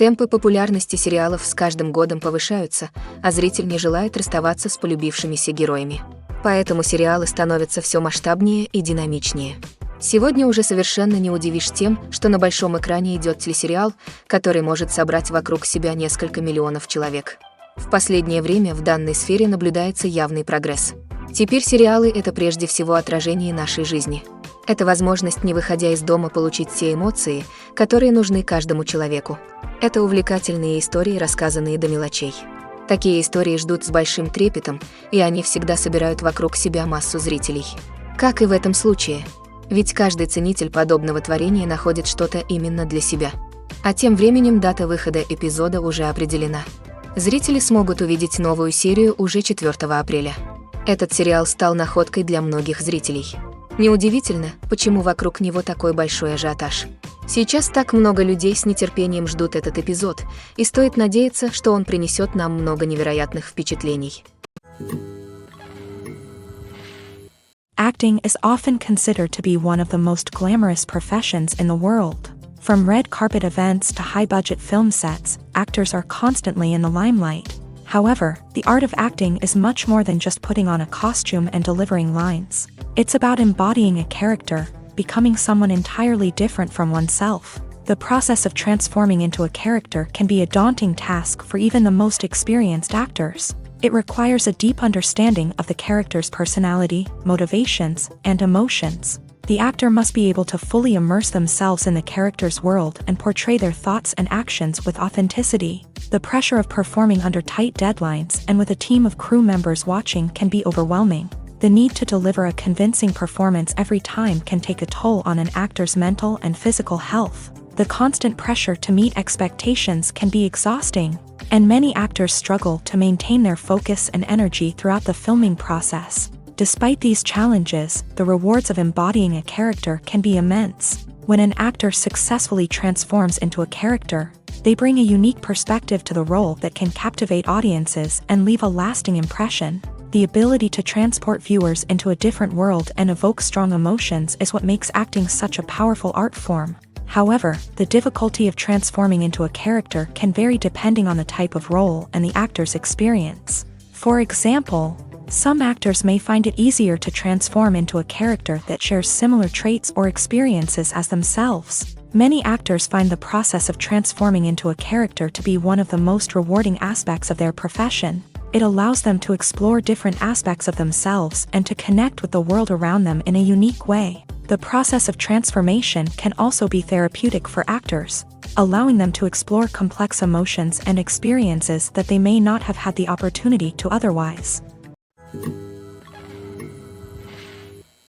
Темпы популярности сериалов с каждым годом повышаются, а зритель не желает расставаться с полюбившимися героями. Поэтому сериалы становятся все масштабнее и динамичнее. Сегодня уже совершенно не удивишь тем, что на большом экране идет телесериал, который может собрать вокруг себя несколько миллионов человек. В последнее время в данной сфере наблюдается явный прогресс. Теперь сериалы — это прежде всего отражение нашей жизни. Это возможность, не выходя из дома, получить те эмоции, которые нужны каждому человеку. Это увлекательные истории, рассказанные до мелочей. Такие истории ждут с большим трепетом, и они всегда собирают вокруг себя массу зрителей. Как и в этом случае. Ведь каждый ценитель подобного творения находит что-то именно для себя. А тем временем дата выхода эпизода уже определена. Зрители смогут увидеть новую серию уже 4 апреля. Этот сериал стал находкой для многих зрителей. Неудивительно, почему вокруг него такой большой ажиотаж. Сейчас так много людей с нетерпением ждут этот эпизод, и стоит надеяться, что он принесет нам много невероятных впечатлений. Acting is often considered to be one of the most glamorous professions in the world. From red carpet events to high-budget film sets, actors are constantly in the limelight. However, the art of acting is much more than just putting on a costume and delivering lines. It's about embodying a character, becoming someone entirely different from oneself. The process of transforming into a character can be a daunting task for even the most experienced actors. It requires a deep understanding of the character's personality, motivations, and emotions. The actor must be able to fully immerse themselves in the character's world and portray their thoughts and actions with authenticity. The pressure of performing under tight deadlines and with a team of crew members watching can be overwhelming. The need to deliver a convincing performance every time can take a toll on an actor's mental and physical health. The constant pressure to meet expectations can be exhausting, and many actors struggle to maintain their focus and energy throughout the filming process. Despite these challenges, the rewards of embodying a character can be immense. When an actor successfully transforms into a character, they bring a unique perspective to the role that can captivate audiences and leave a lasting impression. The ability to transport viewers into a different world and evoke strong emotions is what makes acting such a powerful art form. However, the difficulty of transforming into a character can vary depending on the type of role and the actor's experience. For example, some actors may find it easier to transform into a character that shares similar traits or experiences as themselves. Many actors find the process of transforming into a character to be one of the most rewarding aspects of their profession. It allows them to explore different aspects of themselves and to connect with the world around them in a unique way. The process of transformation can also be therapeutic for actors, allowing them to explore complex emotions and experiences that they may not have had the opportunity to otherwise.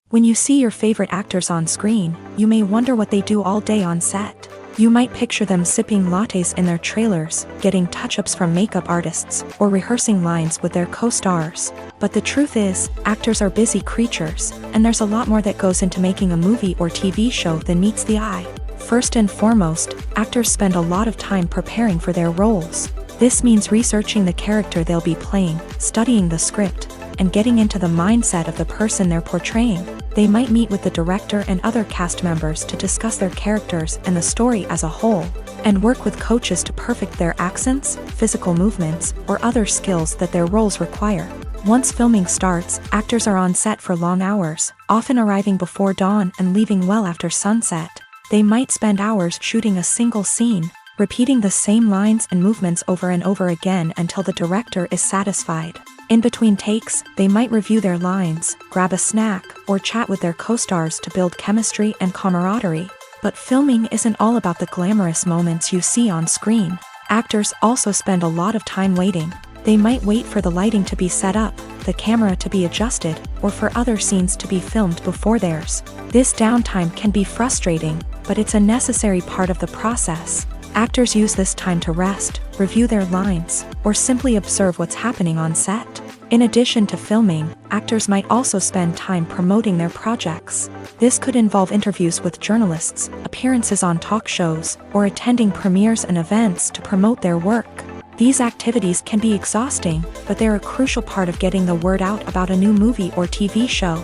When you see your favorite actors on screen, you may wonder what they do all day on set. You might picture them sipping lattes in their trailers, getting touch-ups from makeup artists, or rehearsing lines with their co-stars. But the truth is, actors are busy creatures, and there's a lot more that goes into making a movie or TV show than meets the eye. First and foremost, actors spend a lot of time preparing for their roles. This means researching the character they'll be playing, studying the script, and getting into the mindset of the person they're portraying. They might meet with the director and other cast members to discuss their characters and the story as a whole, and work with coaches to perfect their accents, physical movements, or other skills that their roles require. Once filming starts, actors are on set for long hours, often arriving before dawn and leaving well after sunset. They might spend hours shooting a single scene, repeating the same lines and movements over and over again until the director is satisfied. In between takes, they might review their lines, grab a snack, or chat with their co-stars to build chemistry and camaraderie. But filming isn't all about the glamorous moments you see on screen. Actors also spend a lot of time waiting. They might wait for the lighting to be set up, the camera to be adjusted, or for other scenes to be filmed before theirs. This downtime can be frustrating, but it's a necessary part of the process. Actors use this time to rest, review their lines, or simply observe what's happening on set. In addition to filming, actors might also spend time promoting their projects. This could involve interviews with journalists, appearances on talk shows, or attending premieres and events to promote their work. These activities can be exhausting, but they're a crucial part of getting the word out about a new movie or TV show.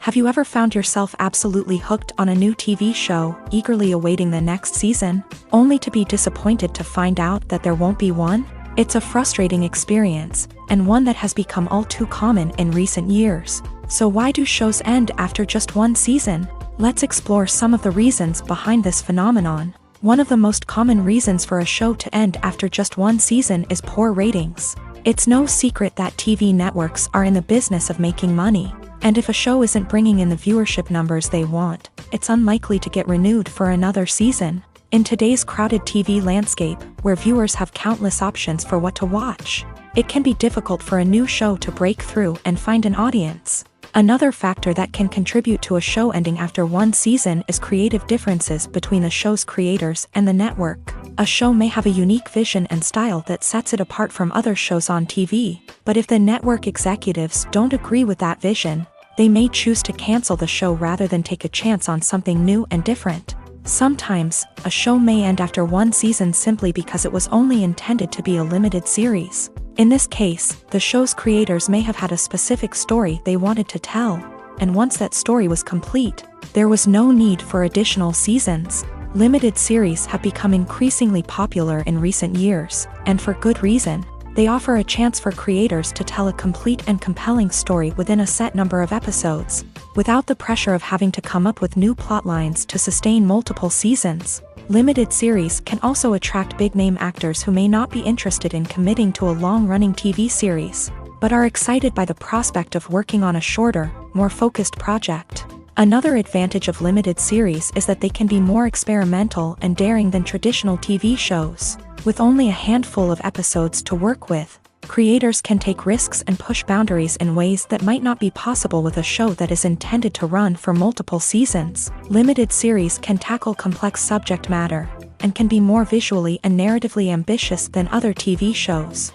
Have you ever found yourself absolutely hooked on a new TV show, eagerly awaiting the next season, only to be disappointed to find out that there won't be one? It's a frustrating experience, and one that has become all too common in recent years. So why do shows end after just one season? Let's explore some of the reasons behind this phenomenon. One of the most common reasons for a show to end after just one season is poor ratings. It's no secret that TV networks are in the business of making money. And if a show isn't bringing in the viewership numbers they want, it's unlikely to get renewed for another season. In today's crowded TV landscape, where viewers have countless options for what to watch, it can be difficult for a new show to break through and find an audience. Another factor that can contribute to a show ending after one season is creative differences between the show's creators and the network. A show may have a unique vision and style that sets it apart from other shows on TV, but if the network executives don't agree with that vision, they may choose to cancel the show rather than take a chance on something new and different. Sometimes, a show may end after one season simply because it was only intended to be a limited series. In this case, the show's creators may have had a specific story they wanted to tell, and once that story was complete, there was no need for additional seasons. Limited series have become increasingly popular in recent years, and for good reason. They offer a chance for creators to tell a complete and compelling story within a set number of episodes, without the pressure of having to come up with new plotlines to sustain multiple seasons. Limited series can also attract big-name actors who may not be interested in committing to a long-running TV series, but are excited by the prospect of working on a shorter, more focused project. Another advantage of limited series is that they can be more experimental and daring than traditional TV shows. With only a handful of episodes to work with, creators can take risks and push boundaries in ways that might not be possible with a show that is intended to run for multiple seasons. Limited series can tackle complex subject matter, and can be more visually and narratively ambitious than other TV shows.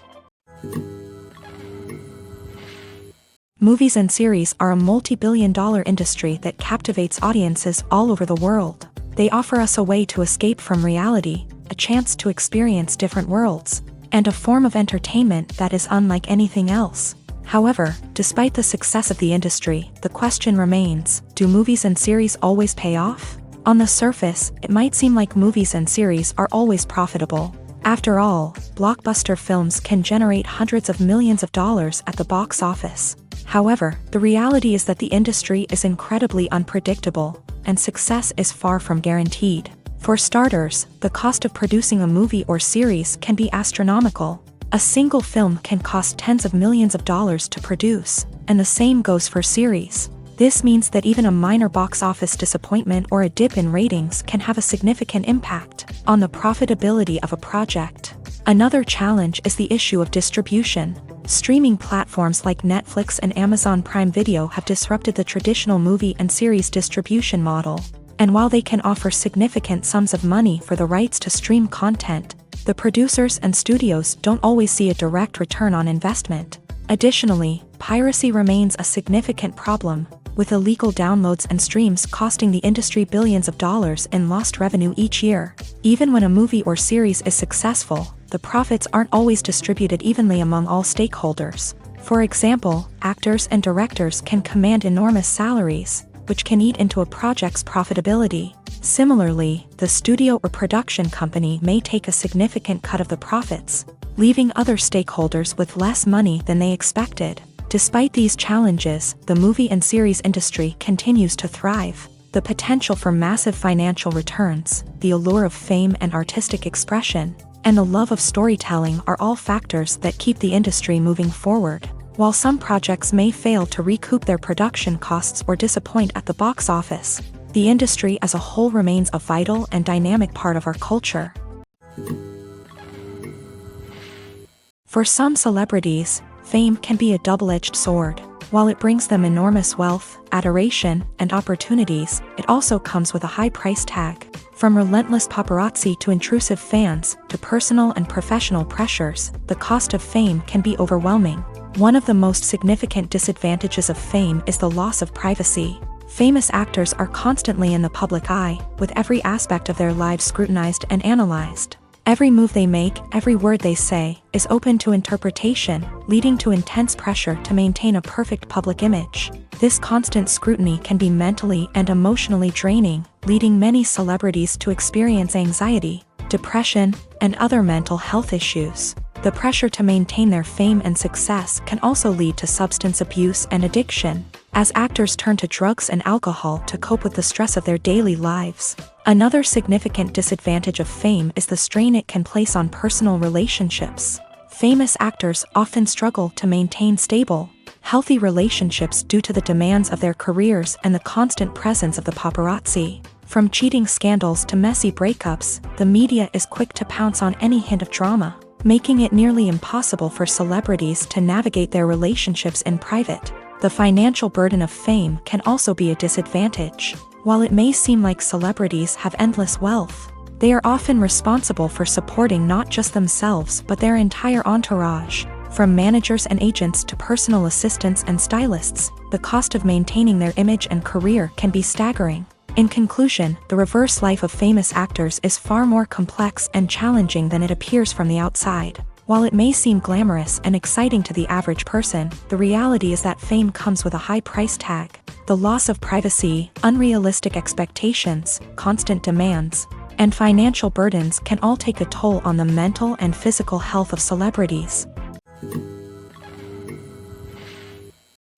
Movies and series are a multi-billion-dollar industry that captivates audiences all over the world. They offer us a way to escape from reality, a chance to experience different worlds, and a form of entertainment that is unlike anything else. However, despite the success of the industry, the question remains, do movies and series always pay off? On the surface, it might seem like movies and series are always profitable. After all, blockbuster films can generate hundreds of millions of dollars at the box office. However, the reality is that the industry is incredibly unpredictable, and success is far from guaranteed. For starters, the cost of producing a movie or series can be astronomical. A single film can cost tens of millions of dollars to produce, and the same goes for series. This means that even a minor box office disappointment or a dip in ratings can have a significant impact on the profitability of a project. Another challenge is the issue of distribution. Streaming platforms like Netflix and Amazon Prime Video have disrupted the traditional movie and series distribution model. And while they can offer significant sums of money for the rights to stream content, the producers and studios don't always see a direct return on investment. Additionally, piracy remains a significant problem, with illegal downloads and streams costing the industry billions of dollars in lost revenue each year. Even when a movie or series is successful, the profits aren't always distributed evenly among all stakeholders. For example, actors and directors can command enormous salaries, which can eat into a project's profitability. Similarly, the studio or production company may take a significant cut of the profits, leaving other stakeholders with less money than they expected. Despite these challenges, the movie and series industry continues to thrive. The potential for massive financial returns, the allure of fame and artistic expression, and the love of storytelling are all factors that keep the industry moving forward. While some projects may fail to recoup their production costs or disappoint at the box office, the industry as a whole remains a vital and dynamic part of our culture. For some celebrities, fame can be a double-edged sword. While it brings them enormous wealth, adoration, and opportunities, it also comes with a high price tag. From relentless paparazzi to intrusive fans, to personal and professional pressures, the cost of fame can be overwhelming. One of the most significant disadvantages of fame is the loss of privacy. Famous actors are constantly in the public eye, with every aspect of their lives scrutinized and analyzed. Every move they make, every word they say, is open to interpretation, leading to intense pressure to maintain a perfect public image. This constant scrutiny can be mentally and emotionally draining, leading many celebrities to experience anxiety, depression, and other mental health issues. The pressure to maintain their fame and success can also lead to substance abuse and addiction, as actors turn to drugs and alcohol to cope with the stress of their daily lives. Another significant disadvantage of fame is the strain it can place on personal relationships. Famous actors often struggle to maintain stable, healthy relationships due to the demands of their careers and the constant presence of the paparazzi. From cheating scandals to messy breakups, the media is quick to pounce on any hint of drama, making it nearly impossible for celebrities to navigate their relationships in private. The financial burden of fame can also be a disadvantage. While it may seem like celebrities have endless wealth, they are often responsible for supporting not just themselves but their entire entourage. From managers and agents to personal assistants and stylists, the cost of maintaining their image and career can be staggering. In conclusion, the reverse life of famous actors is far more complex and challenging than it appears from the outside. While it may seem glamorous and exciting to the average person, the reality is that fame comes with a high price tag. The loss of privacy, unrealistic expectations, constant demands, and financial burdens can all take a toll on the mental and physical health of celebrities.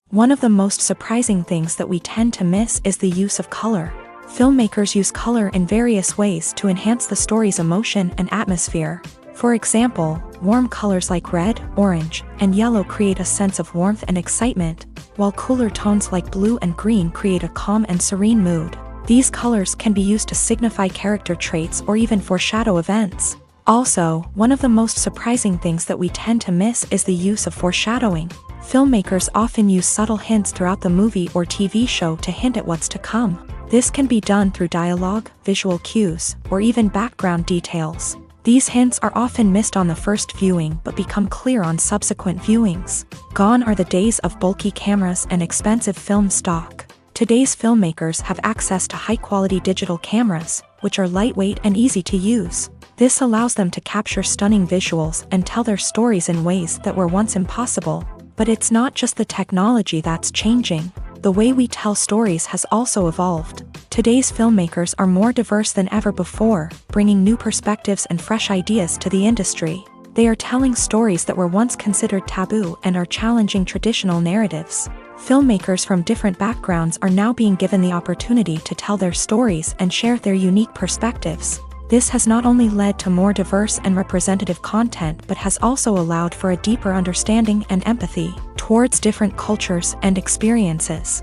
One of the most surprising things that we tend to miss is the use of color. Filmmakers use color in various ways to enhance the story's emotion and atmosphere. For example, warm colors like red, orange, and yellow create a sense of warmth and excitement, while cooler tones like blue and green create a calm and serene mood. These colors can be used to signify character traits or even foreshadow events. Also, one of the most surprising things that we tend to miss is the use of foreshadowing. Filmmakers often use subtle hints throughout the movie or TV show to hint at what's to come. This can be done through dialogue, visual cues, or even background details. These hints are often missed on the first viewing but become clear on subsequent viewings. Gone are the days of bulky cameras and expensive film stock. Today's filmmakers have access to high-quality digital cameras, which are lightweight and easy to use. This allows them to capture stunning visuals and tell their stories in ways that were once impossible. But it's not just the technology that's changing. The way we tell stories has also evolved. Today's filmmakers are more diverse than ever before, bringing new perspectives and fresh ideas to the industry. They are telling stories that were once considered taboo and are challenging traditional narratives. Filmmakers from different backgrounds are now being given the opportunity to tell their stories and share their unique perspectives. This has not only led to more diverse and representative content but has also allowed for a deeper understanding and empathy towards different cultures and experiences.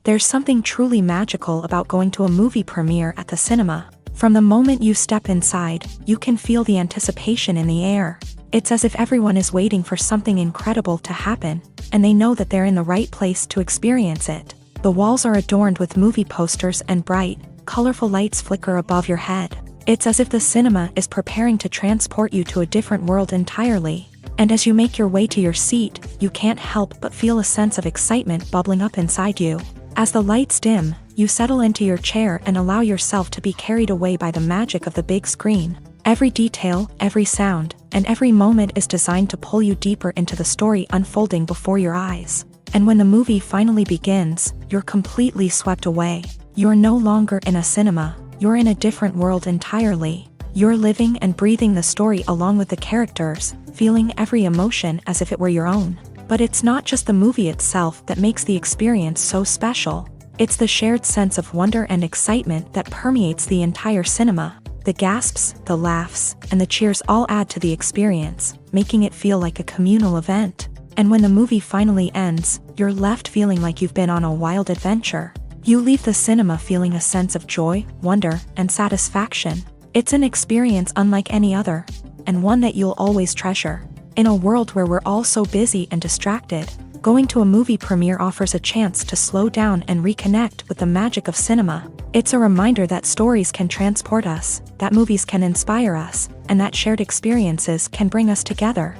There's something truly magical about going to a movie premiere at the cinema. From the moment you step inside, you can feel the anticipation in the air. It's as if everyone is waiting for something incredible to happen, and they know that they're in the right place to experience it. The walls are adorned with movie posters and bright, colorful lights flicker above your head. It's as if the cinema is preparing to transport you to a different world entirely. And as you make your way to your seat, you can't help but feel a sense of excitement bubbling up inside you. As the lights dim, you settle into your chair and allow yourself to be carried away by the magic of the big screen. Every detail, every sound, and every moment is designed to pull you deeper into the story unfolding before your eyes. And when the movie finally begins, you're completely swept away. You're no longer in a cinema, you're in a different world entirely. You're living and breathing the story along with the characters, feeling every emotion as if it were your own. But it's not just the movie itself that makes the experience so special. It's the shared sense of wonder and excitement that permeates the entire cinema. The gasps, the laughs, and the cheers all add to the experience, making it feel like a communal event. And when the movie finally ends, you're left feeling like you've been on a wild adventure. You leave the cinema feeling a sense of joy, wonder, and satisfaction. It's an experience unlike any other, and one that you'll always treasure. In a world where we're all so busy and distracted, going to a movie premiere offers a chance to slow down and reconnect with the magic of cinema. It's a reminder that stories can transport us, that movies can inspire us, and that shared experiences can bring us together.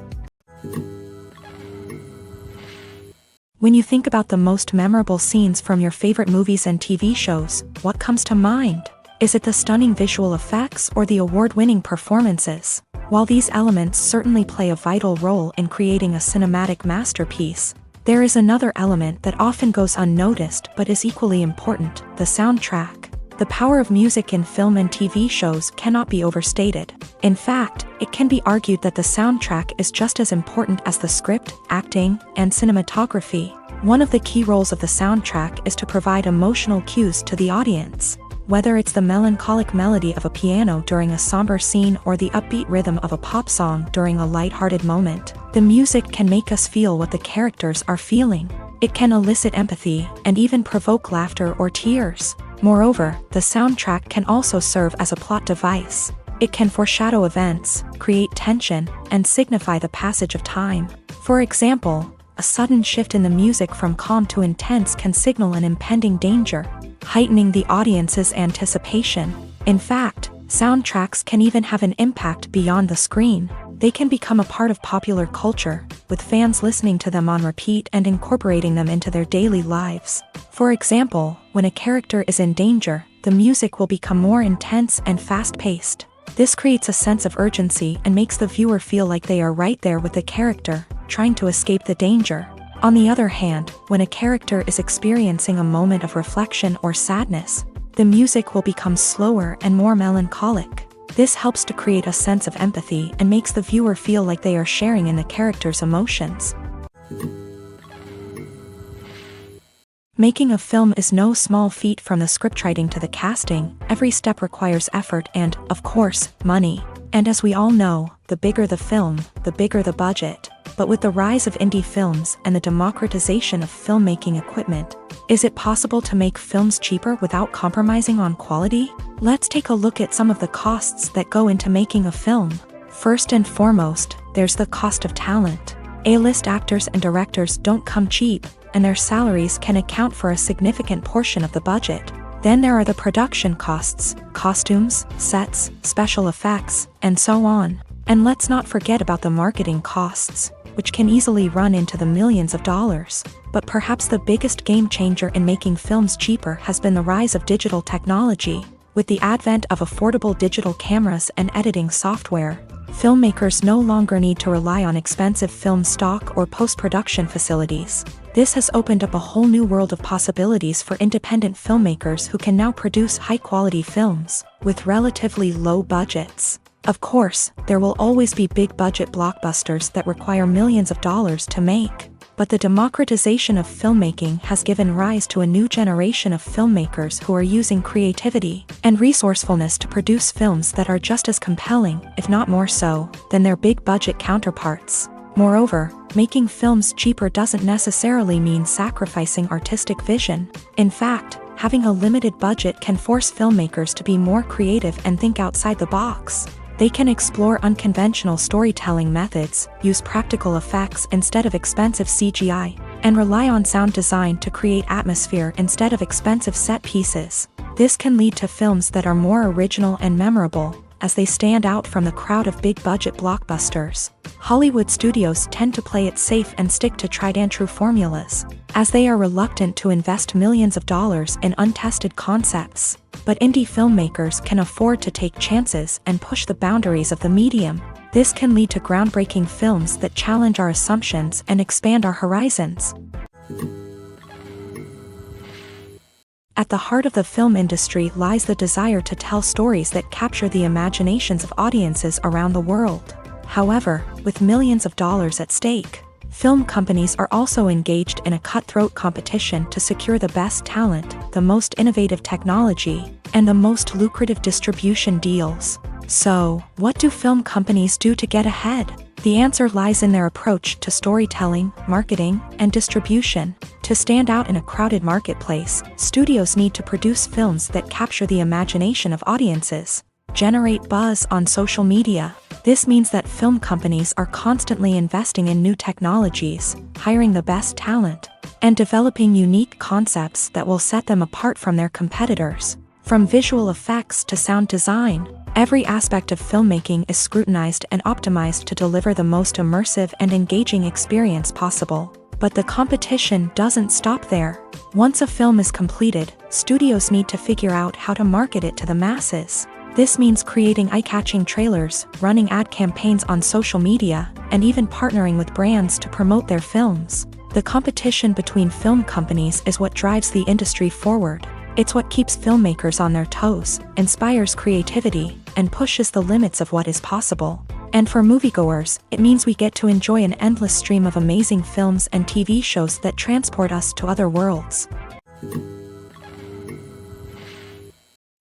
When you think about the most memorable scenes from your favorite movies and TV shows, what comes to mind? Is it the stunning visual effects or the award-winning performances? While these elements certainly play a vital role in creating a cinematic masterpiece, there is another element that often goes unnoticed but is equally important: the soundtrack. The power of music in film and TV shows cannot be overstated. In fact, it can be argued that the soundtrack is just as important as the script, acting, and cinematography. One of the key roles of the soundtrack is to provide emotional cues to the audience. Whether it's the melancholic melody of a piano during a somber scene or the upbeat rhythm of a pop song during a light-hearted moment, the music can make us feel what the characters are feeling. It can elicit empathy and even provoke laughter or tears. Moreover, the soundtrack can also serve as a plot device. It can foreshadow events, create tension, and signify the passage of time. For example, a sudden shift in the music from calm to intense can signal an impending danger, heightening the audience's anticipation. In fact, soundtracks can even have an impact beyond the screen. They can become a part of popular culture, with fans listening to them on repeat and incorporating them into their daily lives. For example, when a character is in danger, the music will become more intense and fast-paced. This creates a sense of urgency and makes the viewer feel like they are right there with the character, trying to escape the danger. On the other hand, when a character is experiencing a moment of reflection or sadness, the music will become slower and more melancholic. This helps to create a sense of empathy and makes the viewer feel like they are sharing in the character's emotions. Making a film is no small feat. From the scriptwriting to the casting, every step requires effort and, of course, money. And as we all know, the bigger the film, the bigger the budget. But with the rise of indie films and the democratization of filmmaking equipment, is it possible to make films cheaper without compromising on quality? Let's take a look at some of the costs that go into making a film. First and foremost, there's the cost of talent. A-list actors and directors don't come cheap, and their salaries can account for a significant portion of the budget. Then there are the production costs, costumes, sets, special effects, and so on. And let's not forget about the marketing costs, which can easily run into the millions of dollars. But perhaps the biggest game changer in making films cheaper has been the rise of digital technology. With the advent of affordable digital cameras and editing software, filmmakers no longer need to rely on expensive film stock or post-production facilities. This has opened up a whole new world of possibilities for independent filmmakers who can now produce high-quality films with relatively low budgets. Of course, there will always be big-budget blockbusters that require millions of dollars to make. But the democratization of filmmaking has given rise to a new generation of filmmakers who are using creativity and resourcefulness to produce films that are just as compelling, if not more so, than their big-budget counterparts. Moreover, making films cheaper doesn't necessarily mean sacrificing artistic vision. In fact, having a limited budget can force filmmakers to be more creative and think outside the box. They can explore unconventional storytelling methods, use practical effects instead of expensive CGI, and rely on sound design to create atmosphere instead of expensive set pieces. This can lead to films that are more original and memorable, as they stand out from the crowd of big-budget blockbusters. Hollywood studios tend to play it safe and stick to tried-and-true formulas, as they are reluctant to invest millions of dollars in untested concepts. But indie filmmakers can afford to take chances and push the boundaries of the medium. This can lead to groundbreaking films that challenge our assumptions and expand our horizons. At the heart of the film industry lies the desire to tell stories that capture the imaginations of audiences around the world. However, with millions of dollars at stake, film companies are also engaged in a cutthroat competition to secure the best talent, the most innovative technology, and the most lucrative distribution deals. So, what do film companies do to get ahead? The answer lies in their approach to storytelling, marketing, and distribution. To stand out in a crowded marketplace, studios need to produce films that capture the imagination of audiences, generate buzz on social media. This means that film companies are constantly investing in new technologies, hiring the best talent, and developing unique concepts that will set them apart from their competitors. From visual effects to sound design, every aspect of filmmaking is scrutinized and optimized to deliver the most immersive and engaging experience possible. But the competition doesn't stop there. Once a film is completed, studios need to figure out how to market it to the masses. This means creating eye-catching trailers, running ad campaigns on social media, and even partnering with brands to promote their films. The competition between film companies is what drives the industry forward. It's what keeps filmmakers on their toes, inspires creativity, and pushes the limits of what is possible. And for moviegoers, it means we get to enjoy an endless stream of amazing films and TV shows that transport us to other worlds.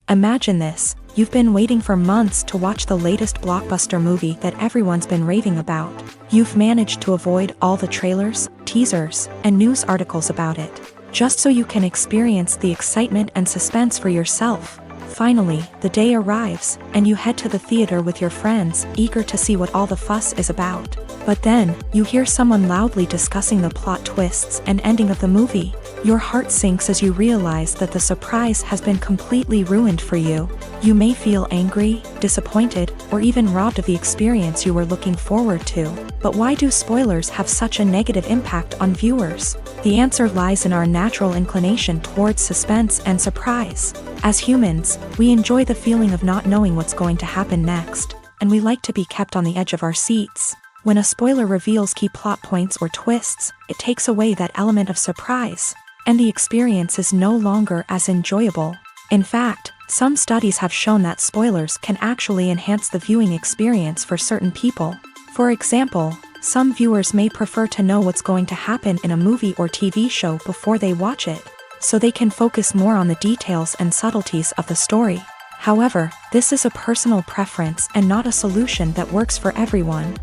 Imagine this. You've been waiting for months to watch the latest blockbuster movie that everyone's been raving about. You've managed to avoid all the trailers, teasers, and news articles about it, just so you can experience the excitement and suspense for yourself. Finally, the day arrives, and you head to the theater with your friends, eager to see what all the fuss is about. But then, you hear someone loudly discussing the plot twists and ending of the movie. Your heart sinks as you realize that the surprise has been completely ruined for you. You may feel angry, disappointed, or even robbed of the experience you were looking forward to. But why do spoilers have such a negative impact on viewers? The answer lies in our natural inclination towards suspense and surprise. As humans, we enjoy the feeling of not knowing what's going to happen next, and we like to be kept on the edge of our seats. When a spoiler reveals key plot points or twists, it takes away that element of surprise, and the experience is no longer as enjoyable. In fact, some studies have shown that spoilers can actually enhance the viewing experience for certain people. For example, some viewers may prefer to know what's going to happen in a movie or TV show before they watch it, so they can focus more on the details and subtleties of the story. However, this is a personal preference and not a solution that works for everyone.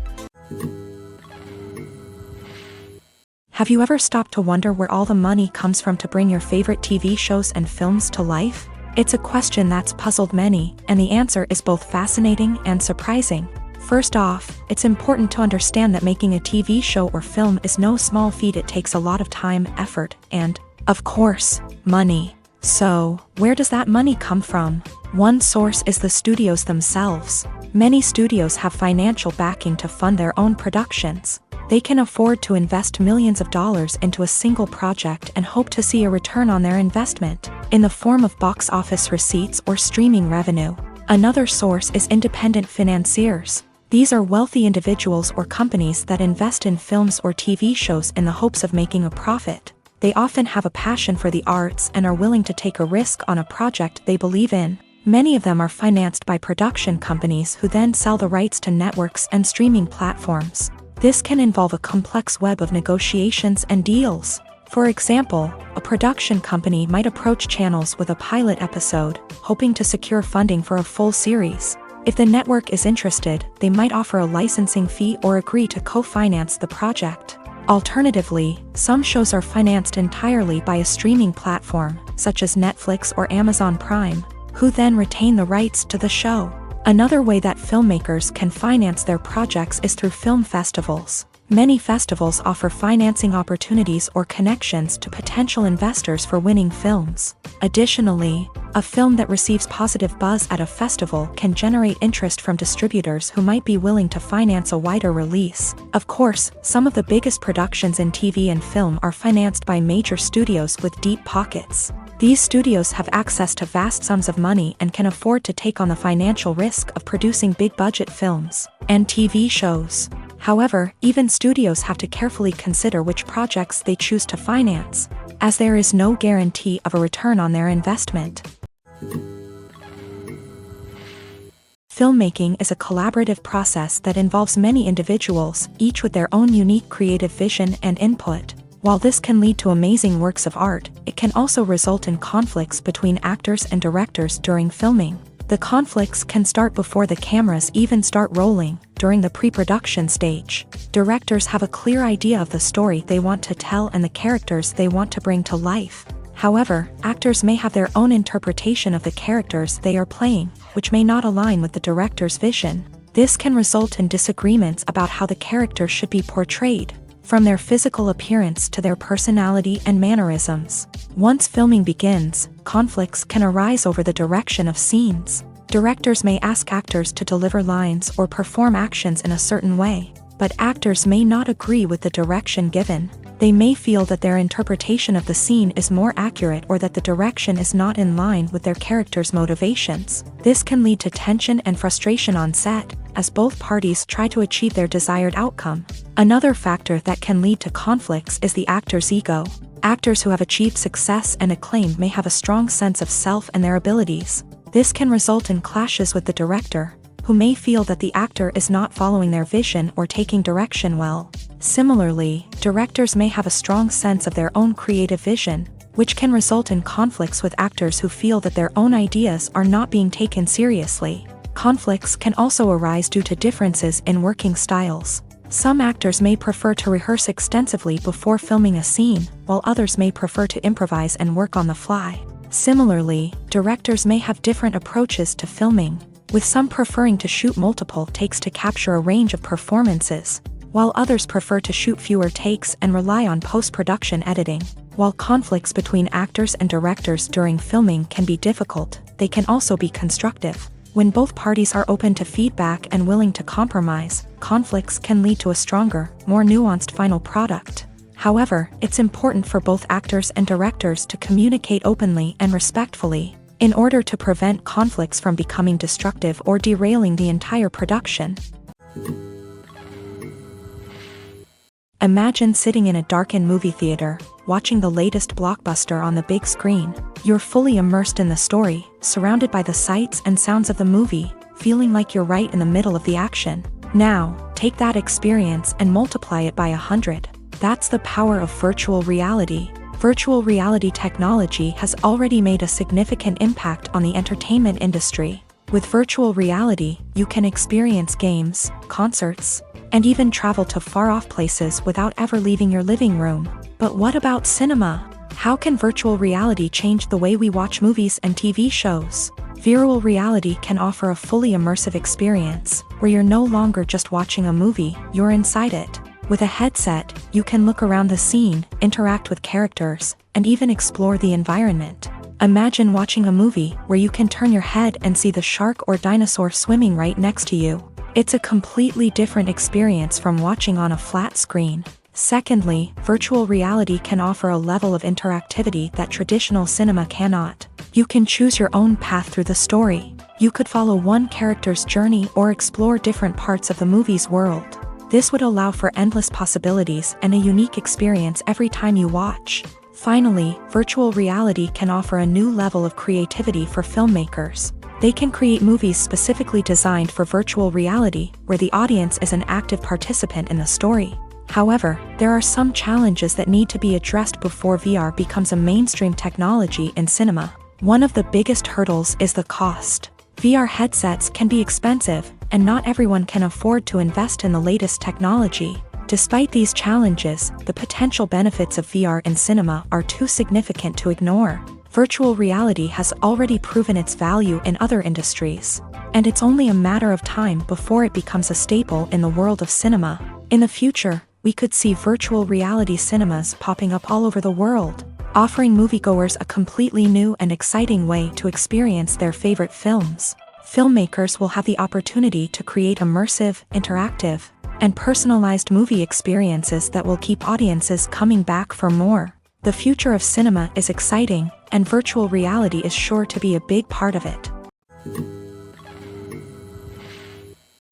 Have you ever stopped to wonder where all the money comes from to bring your favorite TV shows and films to life? It's a question that's puzzled many, and the answer is both fascinating and surprising. First off, it's important to understand that making a TV show or film is no small feat. It takes a lot of time, effort, and, of course, money. So, where does that money come from? One source is the studios themselves. Many studios have financial backing to fund their own productions. They can afford to invest millions of dollars into a single project and hope to see a return on their investment, in the form of box office receipts or streaming revenue. Another source is independent financiers. These are wealthy individuals or companies that invest in films or TV shows in the hopes of making a profit. They often have a passion for the arts and are willing to take a risk on a project they believe in. Many of them are financed by production companies who then sell the rights to networks and streaming platforms. This can involve a complex web of negotiations and deals. For example, a production company might approach channels with a pilot episode, hoping to secure funding for a full series. If the network is interested, they might offer a licensing fee or agree to co-finance the project. Alternatively, some shows are financed entirely by a streaming platform, such as Netflix or Amazon Prime, who then retain the rights to the show. Another way that filmmakers can finance their projects is through film festivals. Many festivals offer financing opportunities or connections to potential investors for winning films. Additionally, a film that receives positive buzz at a festival can generate interest from distributors who might be willing to finance a wider release. Of course, some of the biggest productions in TV and film are financed by major studios with deep pockets. These studios have access to vast sums of money and can afford to take on the financial risk of producing big-budget films and TV shows. However, even studios have to carefully consider which projects they choose to finance, as there is no guarantee of a return on their investment. Filmmaking is a collaborative process that involves many individuals, each with their own unique creative vision and input. While this can lead to amazing works of art, it can also result in conflicts between actors and directors during filming. The conflicts can start before the cameras even start rolling, during the pre-production stage. Directors have a clear idea of the story they want to tell and the characters they want to bring to life. However, actors may have their own interpretation of the characters they are playing, which may not align with the director's vision. This can result in disagreements about how the character should be portrayed, from their physical appearance to their personality and mannerisms. Once filming begins, conflicts can arise over the direction of scenes. Directors may ask actors to deliver lines or perform actions in a certain way, but actors may not agree with the direction given. They may feel that their interpretation of the scene is more accurate or that the direction is not in line with their character's motivations. This can lead to tension and frustration on set, as both parties try to achieve their desired outcome. Another factor that can lead to conflicts is the actor's ego. Actors who have achieved success and acclaim may have a strong sense of self and their abilities. This can result in clashes with the director, who may feel that the actor is not following their vision or taking direction well. Similarly, directors may have a strong sense of their own creative vision, which can result in conflicts with actors who feel that their own ideas are not being taken seriously. Conflicts can also arise due to differences in working styles. Some actors may prefer to rehearse extensively before filming a scene, while others may prefer to improvise and work on the fly. Similarly, directors may have different approaches to filming, with some preferring to shoot multiple takes to capture a range of performances, while others prefer to shoot fewer takes and rely on post-production editing. While conflicts between actors and directors during filming can be difficult, they can also be constructive. When both parties are open to feedback and willing to compromise, conflicts can lead to a stronger, more nuanced final product. However, it's important for both actors and directors to communicate openly and respectfully, in order to prevent conflicts from becoming destructive or derailing the entire production. Imagine sitting in a darkened movie theater, watching the latest blockbuster on the big screen. You're fully immersed in the story, surrounded by the sights and sounds of the movie, feeling like you're right in the middle of the action. Now, take that experience and multiply it by 100. That's the power of virtual reality. Virtual reality technology has already made a significant impact on the entertainment industry. With virtual reality, you can experience games, concerts, and even travel to far-off places without ever leaving your living room. But what about cinema? How can virtual reality change the way we watch movies and TV shows? Virtual reality can offer a fully immersive experience, where you're no longer just watching a movie, you're inside it. With a headset, you can look around the scene, interact with characters, and even explore the environment. Imagine watching a movie where you can turn your head and see the shark or dinosaur swimming right next to you. It's a completely different experience from watching on a flat screen. Secondly, virtual reality can offer a level of interactivity that traditional cinema cannot. You can choose your own path through the story. You could follow one character's journey or explore different parts of the movie's world. This would allow for endless possibilities and a unique experience every time you watch. Finally, virtual reality can offer a new level of creativity for filmmakers. They can create movies specifically designed for virtual reality, where the audience is an active participant in the story. However, there are some challenges that need to be addressed before VR becomes a mainstream technology in cinema. One of the biggest hurdles is the cost. VR headsets can be expensive, and not everyone can afford to invest in the latest technology. Despite these challenges, the potential benefits of VR in cinema are too significant to ignore. Virtual reality has already proven its value in other industries, and it's only a matter of time before it becomes a staple in the world of cinema. In the future, we could see virtual reality cinemas popping up all over the world, offering moviegoers a completely new and exciting way to experience their favorite films. Filmmakers will have the opportunity to create immersive, interactive, and personalized movie experiences that will keep audiences coming back for more. The future of cinema is exciting, and virtual reality is sure to be a big part of it.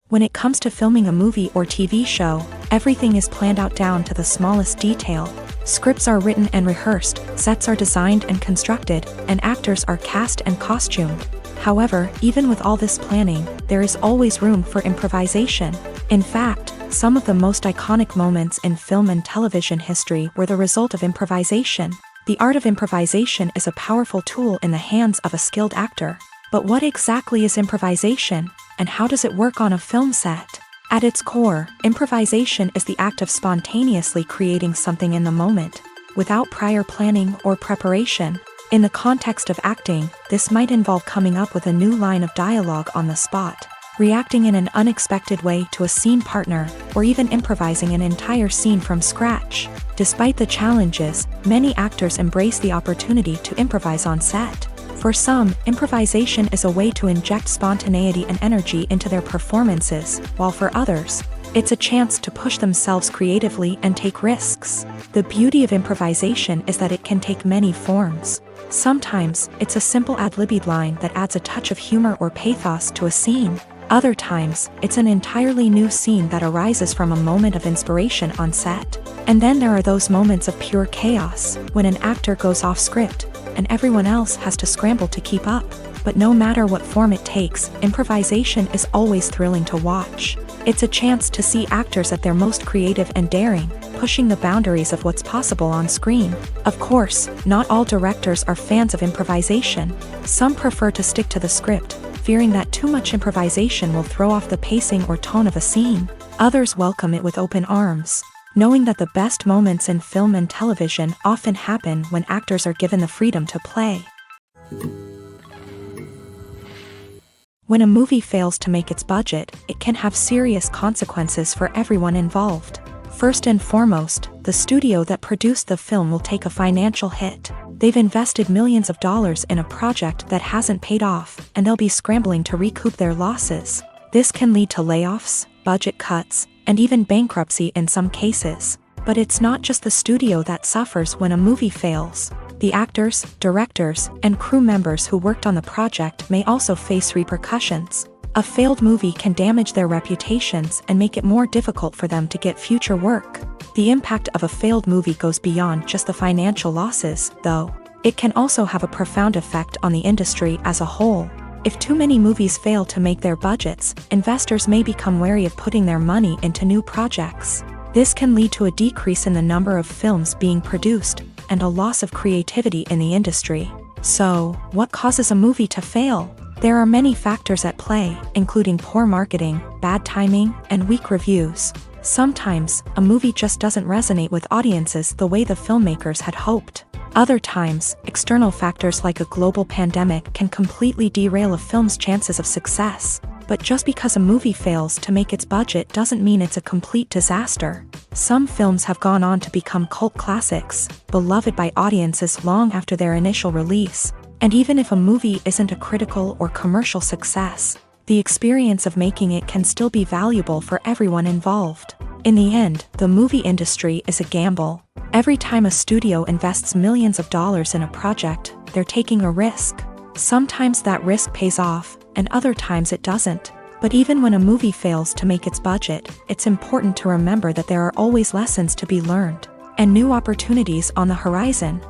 When it comes to filming a movie or TV show, everything is planned out down to the smallest detail. Scripts are written and rehearsed, sets are designed and constructed, and actors are cast and costumed. However, even with all this planning, there is always room for improvisation. In fact, some of the most iconic moments in film and television history were the result of improvisation. The art of improvisation is a powerful tool in the hands of a skilled actor. But what exactly is improvisation, and how does it work on a film set? At its core, improvisation is the act of spontaneously creating something in the moment, without prior planning or preparation. In the context of acting, this might involve coming up with a new line of dialogue on the spot, reacting in an unexpected way to a scene partner, or even improvising an entire scene from scratch. Despite the challenges, many actors embrace the opportunity to improvise on set. For some, improvisation is a way to inject spontaneity and energy into their performances, while for others, It's a chance to push themselves creatively and take risks. The beauty of improvisation is that it can take many forms. Sometimes, it's a simple ad-libbed line that adds a touch of humor or pathos to a scene. Other times, it's an entirely new scene that arises from a moment of inspiration on set. And then there are those moments of pure chaos, when an actor goes off script, and everyone else has to scramble to keep up. But no matter what form it takes, improvisation is always thrilling to watch. It's a chance to see actors at their most creative and daring, pushing the boundaries of what's possible on screen. Of course, not all directors are fans of improvisation. Some prefer to stick to the script, fearing that too much improvisation will throw off the pacing or tone of a scene. Others welcome it with open arms, knowing that the best moments in film and television often happen when actors are given the freedom to play. When a movie fails to make its budget, it can have serious consequences for everyone involved. First and foremost, the studio that produced the film will take a financial hit. They've invested millions of dollars in a project that hasn't paid off, and they'll be scrambling to recoup their losses. This can lead to layoffs, budget cuts, and even bankruptcy in some cases. But it's not just the studio that suffers when a movie fails. The actors, directors, and crew members who worked on the project may also face repercussions. A failed movie can damage their reputations and make it more difficult for them to get future work. The impact of a failed movie goes beyond just the financial losses, though. It can also have a profound effect on the industry as a whole. If too many movies fail to make their budgets, investors may become wary of putting their money into new projects. This can lead to a decrease in the number of films being produced, and a loss of creativity in the industry. So, what causes a movie to fail? There are many factors at play, including poor marketing, bad timing, and weak reviews. Sometimes, a movie just doesn't resonate with audiences the way the filmmakers had hoped. Other times, external factors like a global pandemic can completely derail a film's chances of success. But just because a movie fails to make its budget doesn't mean it's a complete disaster. Some films have gone on to become cult classics, beloved by audiences long after their initial release. And even if a movie isn't a critical or commercial success, the experience of making it can still be valuable for everyone involved. In the end, the movie industry is a gamble. Every time a studio invests millions of dollars in a project, they're taking a risk. Sometimes that risk pays off, and other times it doesn't. But even when a movie fails to make its budget, it's important to remember that there are always lessons to be learned, and new opportunities on the horizon.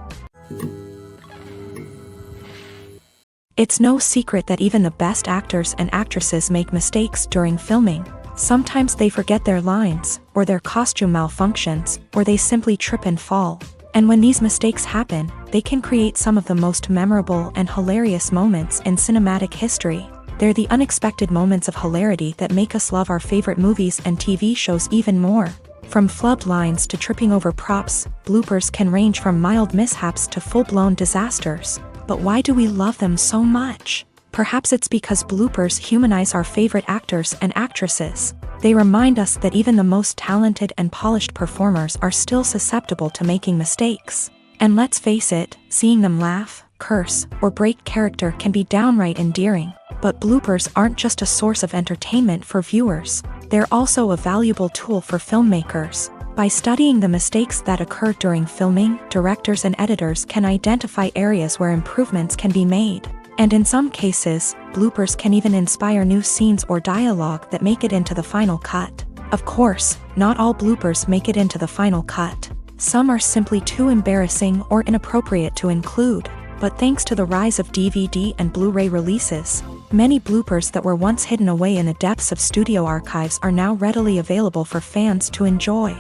It's no secret that even the best actors and actresses make mistakes during filming. Sometimes they forget their lines, or their costume malfunctions, or they simply trip and fall. And when these mistakes happen, they can create some of the most memorable and hilarious moments in cinematic history. They're the unexpected moments of hilarity that make us love our favorite movies and TV shows even more. From flubbed lines to tripping over props, bloopers can range from mild mishaps to full-blown disasters. But why do we love them so much? Perhaps it's because bloopers humanize our favorite actors and actresses. They remind us that even the most talented and polished performers are still susceptible to making mistakes. And let's face it, seeing them laugh, curse, or break character can be downright endearing. But bloopers aren't just a source of entertainment for viewers. They're also a valuable tool for filmmakers. By studying the mistakes that occur during filming, directors and editors can identify areas where improvements can be made. And in some cases, bloopers can even inspire new scenes or dialogue that make it into the final cut. Of course, not all bloopers make it into the final cut. Some are simply too embarrassing or inappropriate to include. But thanks to the rise of DVD and Blu-ray releases, many bloopers that were once hidden away in the depths of studio archives are now readily available for fans to enjoy.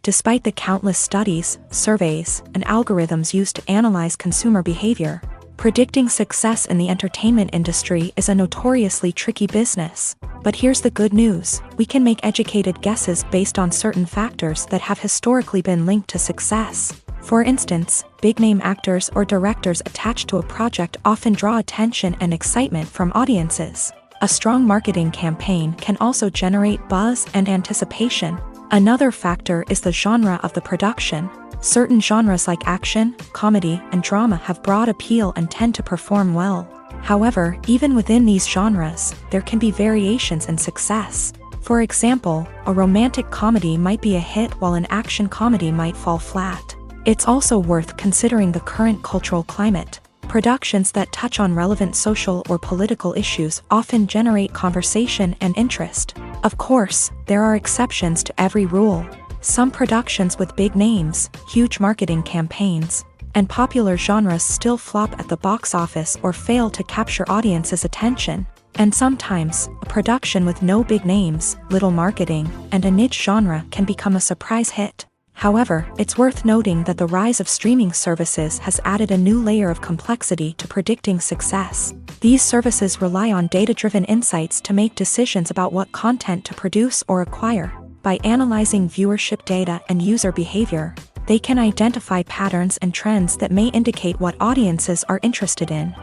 Despite the countless studies, surveys, and algorithms used to analyze consumer behavior, predicting success in the entertainment industry is a notoriously tricky business. But here's the good news: we can make educated guesses based on certain factors that have historically been linked to success. For instance, big-name actors or directors attached to a project often draw attention and excitement from audiences. A strong marketing campaign can also generate buzz and anticipation. Another factor is the genre of the production. Certain genres like action, comedy, and drama have broad appeal and tend to perform well. However, even within these genres, there can be variations in success. For example, a romantic comedy might be a hit while an action comedy might fall flat. It's also worth considering the current cultural climate. Productions that touch on relevant social or political issues often generate conversation and interest. Of course, there are exceptions to every rule. Some productions with big names, huge marketing campaigns, and popular genres still flop at the box office or fail to capture audiences' attention. And sometimes, a production with no big names, little marketing, and a niche genre can become a surprise hit. However, it's worth noting that the rise of streaming services has added a new layer of complexity to predicting success. These services rely on data-driven insights to make decisions about what content to produce or acquire. By analyzing viewership data and user behavior, they can identify patterns and trends that may indicate what audiences are interested in.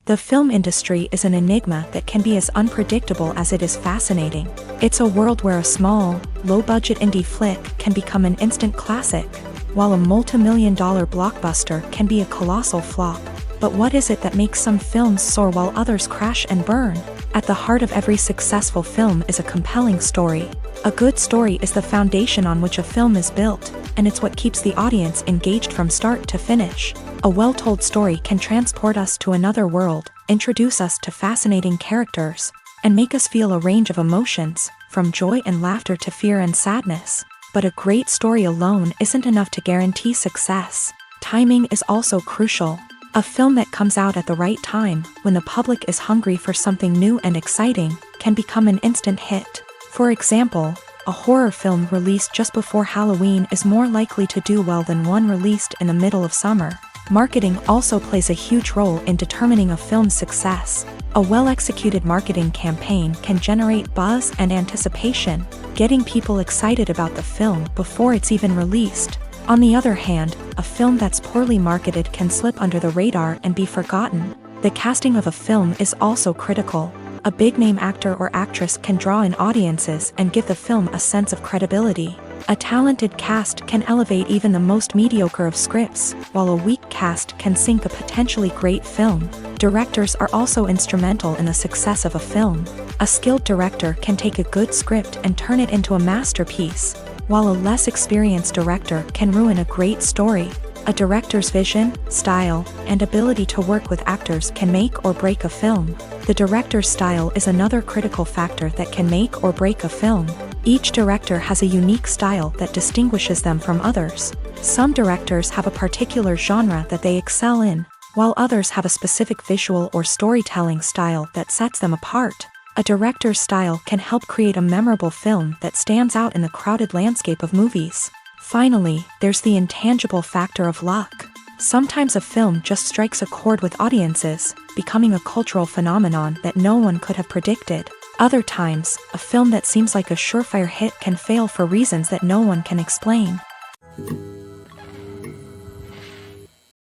The film industry is an enigma that can be as unpredictable as it is fascinating. It's a world where a small, low-budget indie flick can become an instant classic, while a multi-million-dollar blockbuster can be a colossal flop. But what is it that makes some films soar while others crash and burn? At the heart of every successful film is a compelling story. A good story is the foundation on which a film is built, and it's what keeps the audience engaged from start to finish. A well-told story can transport us to another world, introduce us to fascinating characters, and make us feel a range of emotions, from joy and laughter to fear and sadness. But a great story alone isn't enough to guarantee success. Timing is also crucial. A film that comes out at the right time, when the public is hungry for something new and exciting, can become an instant hit. For example, a horror film released just before Halloween is more likely to do well than one released in the middle of summer. Marketing also plays a huge role in determining a film's success. A well-executed marketing campaign can generate buzz and anticipation, getting people excited about the film before it's even released. On the other hand, a film that's poorly marketed can slip under the radar and be forgotten. The casting of a film is also critical. A big-name actor or actress can draw in audiences and give the film a sense of credibility. A talented cast can elevate even the most mediocre of scripts, while a weak cast can sink a potentially great film. Directors are also instrumental in the success of a film. A skilled director can take a good script and turn it into a masterpiece, while a less experienced director can ruin a great story. A director's vision, style, and ability to work with actors can make or break a film. The director's style is another critical factor that can make or break a film. Each director has a unique style that distinguishes them from others. Some directors have a particular genre that they excel in, while others have a specific visual or storytelling style that sets them apart. A director's style can help create a memorable film that stands out in the crowded landscape of movies. Finally, there's the intangible factor of luck. Sometimes a film just strikes a chord with audiences, becoming a cultural phenomenon that no one could have predicted. Other times, a film that seems like a surefire hit can fail for reasons that no one can explain.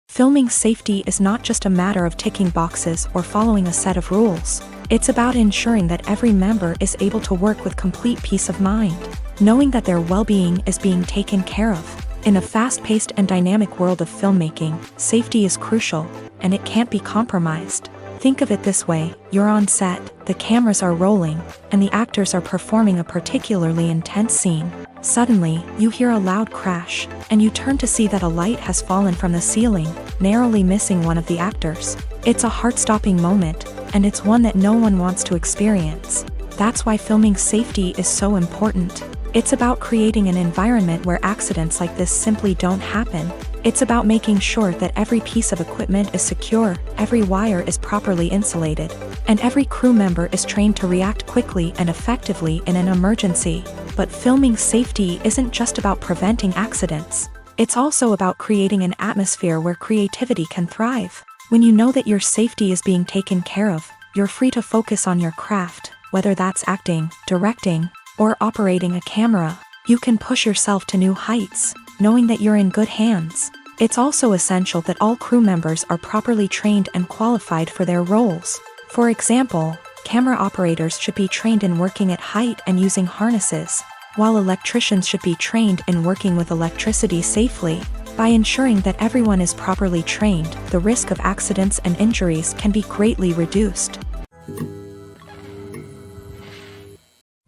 Filming safety is not just a matter of ticking boxes or following a set of rules. It's about ensuring that every member is able to work with complete peace of mind, knowing that their well-being is being taken care of. In a fast-paced and dynamic world of filmmaking, safety is crucial, and it can't be compromised. Think of it this way: you're on set, the cameras are rolling, and the actors are performing a particularly intense scene. Suddenly, you hear a loud crash, and you turn to see that a light has fallen from the ceiling, narrowly missing one of the actors. It's a heart-stopping moment, and it's one that no one wants to experience. That's why filming safety is so important. It's about creating an environment where accidents like this simply don't happen. It's about making sure that every piece of equipment is secure, every wire is properly insulated, and every crew member is trained to react quickly and effectively in an emergency. But filming safety isn't just about preventing accidents. It's also about creating an atmosphere where creativity can thrive. When you know that your safety is being taken care of, you're free to focus on your craft, whether that's acting, directing, or operating a camera. You can push yourself to new heights, knowing that you're in good hands. It's also essential that all crew members are properly trained and qualified for their roles. For example, camera operators should be trained in working at height and using harnesses, while electricians should be trained in working with electricity safely. By ensuring that everyone is properly trained, the risk of accidents and injuries can be greatly reduced.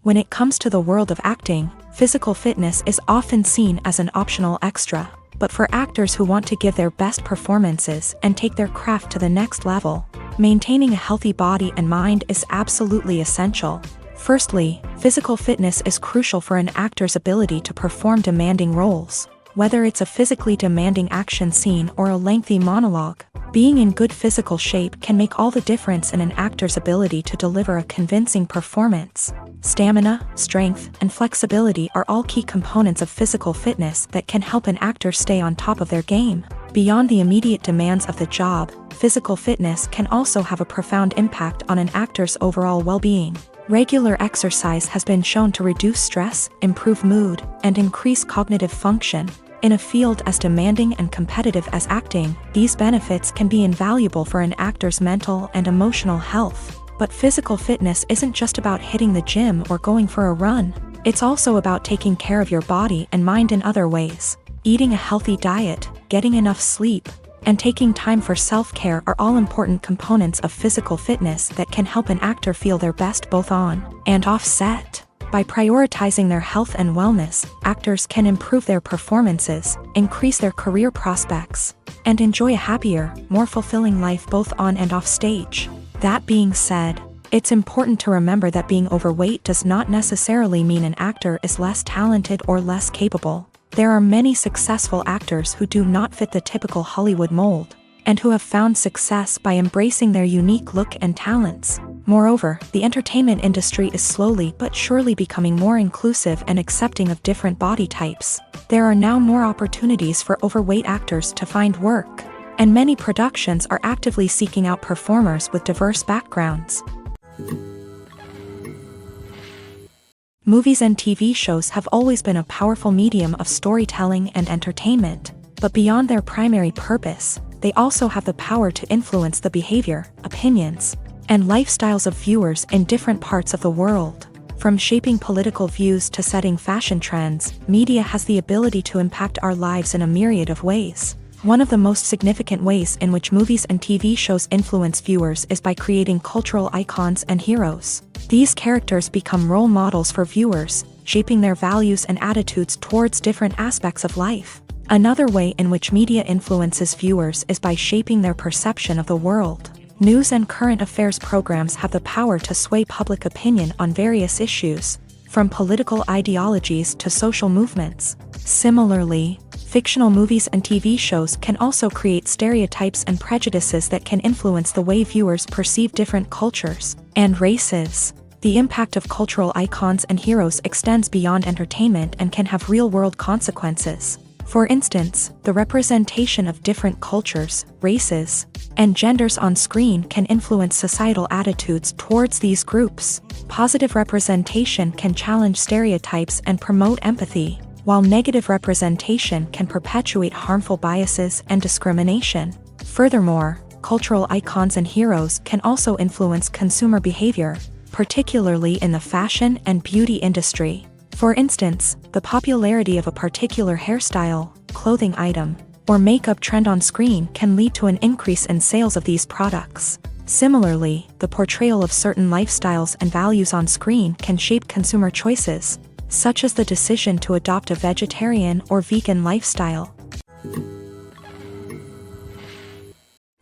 When it comes to the world of acting, physical fitness is often seen as an optional extra. But for actors who want to give their best performances and take their craft to the next level, maintaining a healthy body and mind is absolutely essential. Firstly, physical fitness is crucial for an actor's ability to perform demanding roles. Whether it's a physically demanding action scene or a lengthy monologue, being in good physical shape can make all the difference in an actor's ability to deliver a convincing performance. Stamina, strength, and flexibility are all key components of physical fitness that can help an actor stay on top of their game. Beyond the immediate demands of the job, physical fitness can also have a profound impact on an actor's overall well-being. Regular exercise has been shown to reduce stress, improve mood, and increase cognitive function. In a field as demanding and competitive as acting, these benefits can be invaluable for an actor's mental and emotional health. But physical fitness isn't just about hitting the gym or going for a run. It's also about taking care of your body and mind in other ways. Eating a healthy diet, getting enough sleep, and taking time for self-care are all important components of physical fitness that can help an actor feel their best both on and off set. By prioritizing their health and wellness, actors can improve their performances, increase their career prospects, and enjoy a happier, more fulfilling life both on and off stage. That being said, it's important to remember that being overweight does not necessarily mean an actor is less talented or less capable. There are many successful actors who do not fit the typical Hollywood mold, and who have found success by embracing their unique look and talents. Moreover, the entertainment industry is slowly but surely becoming more inclusive and accepting of different body types. There are now more opportunities for overweight actors to find work, and many productions are actively seeking out performers with diverse backgrounds. Movies and TV shows have always been a powerful medium of storytelling and entertainment, but beyond their primary purpose, they also have the power to influence the behavior, opinions, and lifestyles of viewers in different parts of the world. From shaping political views to setting fashion trends, media has the ability to impact our lives in a myriad of ways. One of the most significant ways in which movies and TV shows influence viewers is by creating cultural icons and heroes. These characters become role models for viewers, shaping their values and attitudes towards different aspects of life. Another way in which media influences viewers is by shaping their perception of the world. News and current affairs programs have the power to sway public opinion on various issues, from political ideologies to social movements. Similarly, fictional movies and TV shows can also create stereotypes and prejudices that can influence the way viewers perceive different cultures and races. The impact of cultural icons and heroes extends beyond entertainment and can have real-world consequences. For instance, the representation of different cultures, races, and genders on screen can influence societal attitudes towards these groups. Positive representation can challenge stereotypes and promote empathy, while negative representation can perpetuate harmful biases and discrimination. Furthermore, cultural icons and heroes can also influence consumer behavior, particularly in the fashion and beauty industry. For instance, the popularity of a particular hairstyle, clothing item, or makeup trend on screen can lead to an increase in sales of these products. Similarly, the portrayal of certain lifestyles and values on screen can shape consumer choices, such as the decision to adopt a vegetarian or vegan lifestyle.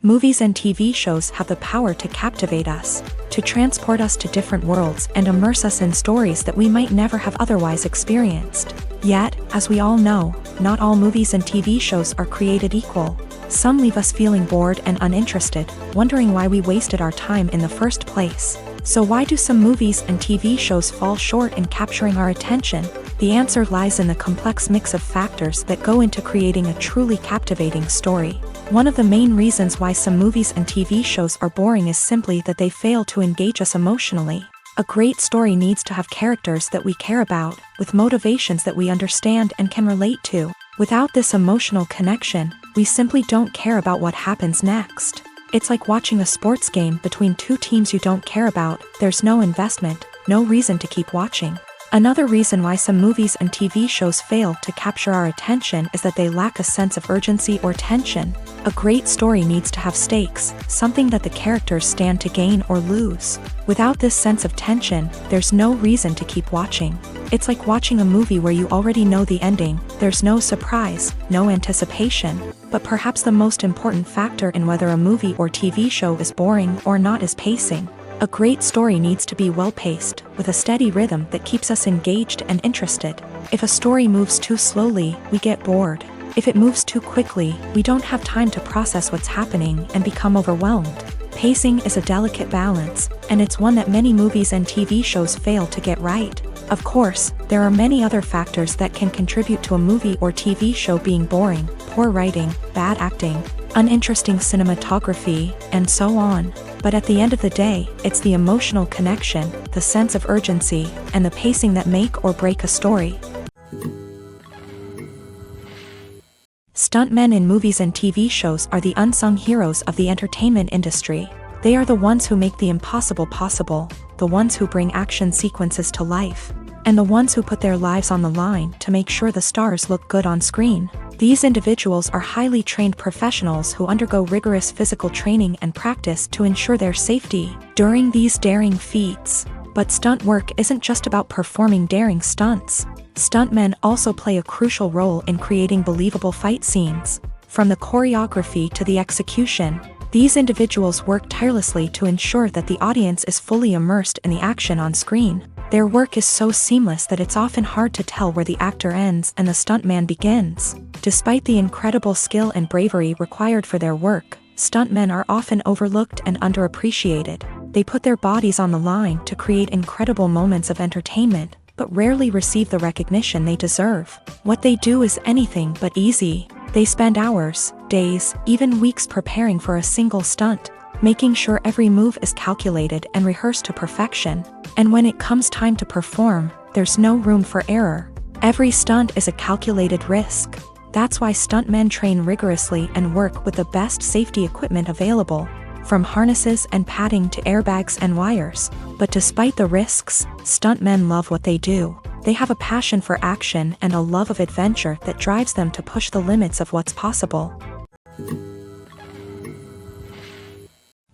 Movies and TV shows have the power to captivate us, to transport us to different worlds and immerse us in stories that we might never have otherwise experienced. Yet, as we all know, not all movies and TV shows are created equal. Some leave us feeling bored and uninterested, wondering why we wasted our time in the first place. So why do some movies and TV shows fall short in capturing our attention? The answer lies in the complex mix of factors that go into creating a truly captivating story. One of the main reasons why some movies and TV shows are boring is simply that they fail to engage us emotionally. A great story needs to have characters that we care about, with motivations that we understand and can relate to. Without this emotional connection, we simply don't care about what happens next. It's like watching a sports game between two teams you don't care about. There's no investment, no reason to keep watching. Another reason why some movies and TV shows fail to capture our attention is that they lack a sense of urgency or tension. A great story needs to have stakes, something that the characters stand to gain or lose. Without this sense of tension, there's no reason to keep watching. It's like watching a movie where you already know the ending, there's no surprise, no anticipation. But perhaps the most important factor in whether a movie or TV show is boring or not is pacing. A great story needs to be well-paced, with a steady rhythm that keeps us engaged and interested. If a story moves too slowly, we get bored. If it moves too quickly, we don't have time to process what's happening and become overwhelmed. Pacing is a delicate balance, and it's one that many movies and TV shows fail to get right. Of course, there are many other factors that can contribute to a movie or TV show being boring: poor writing, bad acting, uninteresting cinematography, and so on. But at the end of the day, it's the emotional connection, the sense of urgency, and the pacing that make or break a story. Stuntmen in movies and TV shows are the unsung heroes of the entertainment industry. They are the ones who make the impossible possible, the ones who bring action sequences to life, and the ones who put their lives on the line to make sure the stars look good on screen. These individuals are highly trained professionals who undergo rigorous physical training and practice to ensure their safety during these daring feats. But stunt work isn't just about performing daring stunts. Stuntmen also play a crucial role in creating believable fight scenes. From the choreography to the execution, these individuals work tirelessly to ensure that the audience is fully immersed in the action on screen. Their work is so seamless that it's often hard to tell where the actor ends and the stuntman begins. Despite the incredible skill and bravery required for their work, stuntmen are often overlooked and underappreciated. They put their bodies on the line to create incredible moments of entertainment, but rarely receive the recognition they deserve. What they do is anything but easy. They spend hours, days, even weeks preparing for a single stunt, making sure every move is calculated and rehearsed to perfection. And when it comes time to perform, there's no room for error. Every stunt is a calculated risk. That's why stuntmen train rigorously and work with the best safety equipment available, from harnesses and padding to airbags and wires. But despite the risks, stuntmen love what they do. They have a passion for action and a love of adventure that drives them to push the limits of what's possible.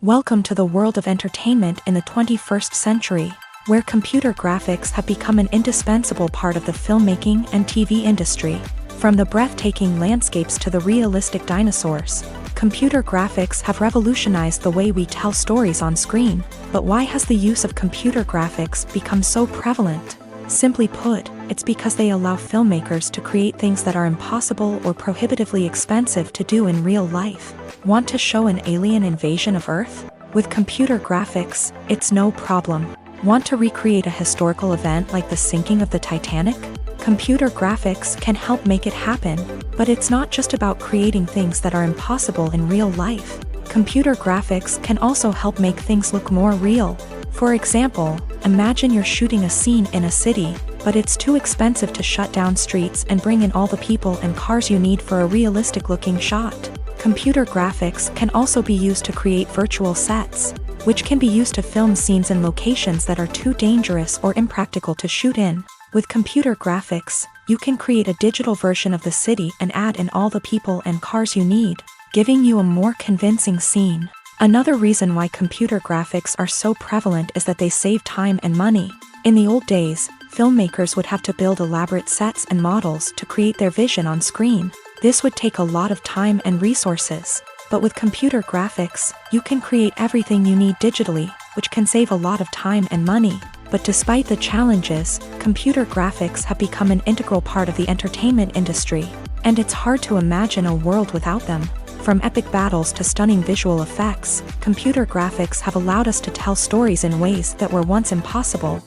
Welcome to the world of entertainment in the 21st century, where computer graphics have become an indispensable part of the filmmaking and TV industry. From the breathtaking landscapes to the realistic dinosaurs, computer graphics have revolutionized the way we tell stories on screen. But why has the use of computer graphics become so prevalent? Simply put, it's because they allow filmmakers to create things that are impossible or prohibitively expensive to do in real life. Want to show an alien invasion of Earth? With computer graphics, it's no problem. Want to recreate a historical event like the sinking of the Titanic? Computer graphics can help make it happen. But it's not just about creating things that are impossible in real life. Computer graphics can also help make things look more real. For example, imagine you're shooting a scene in a city, but it's too expensive to shut down streets and bring in all the people and cars you need for a realistic-looking shot. Computer graphics can also be used to create virtual sets, which can be used to film scenes in locations that are too dangerous or impractical to shoot in. With computer graphics, you can create a digital version of the city and add in all the people and cars you need, giving you a more convincing scene. Another reason why computer graphics are so prevalent is that they save time and money. In the old days, filmmakers would have to build elaborate sets and models to create their vision on screen. This would take a lot of time and resources. But with computer graphics, you can create everything you need digitally, which can save a lot of time and money. But despite the challenges, computer graphics have become an integral part of the entertainment industry, and it's hard to imagine a world without them. From epic battles to stunning visual effects, computer graphics have allowed us to tell stories in ways that were once impossible.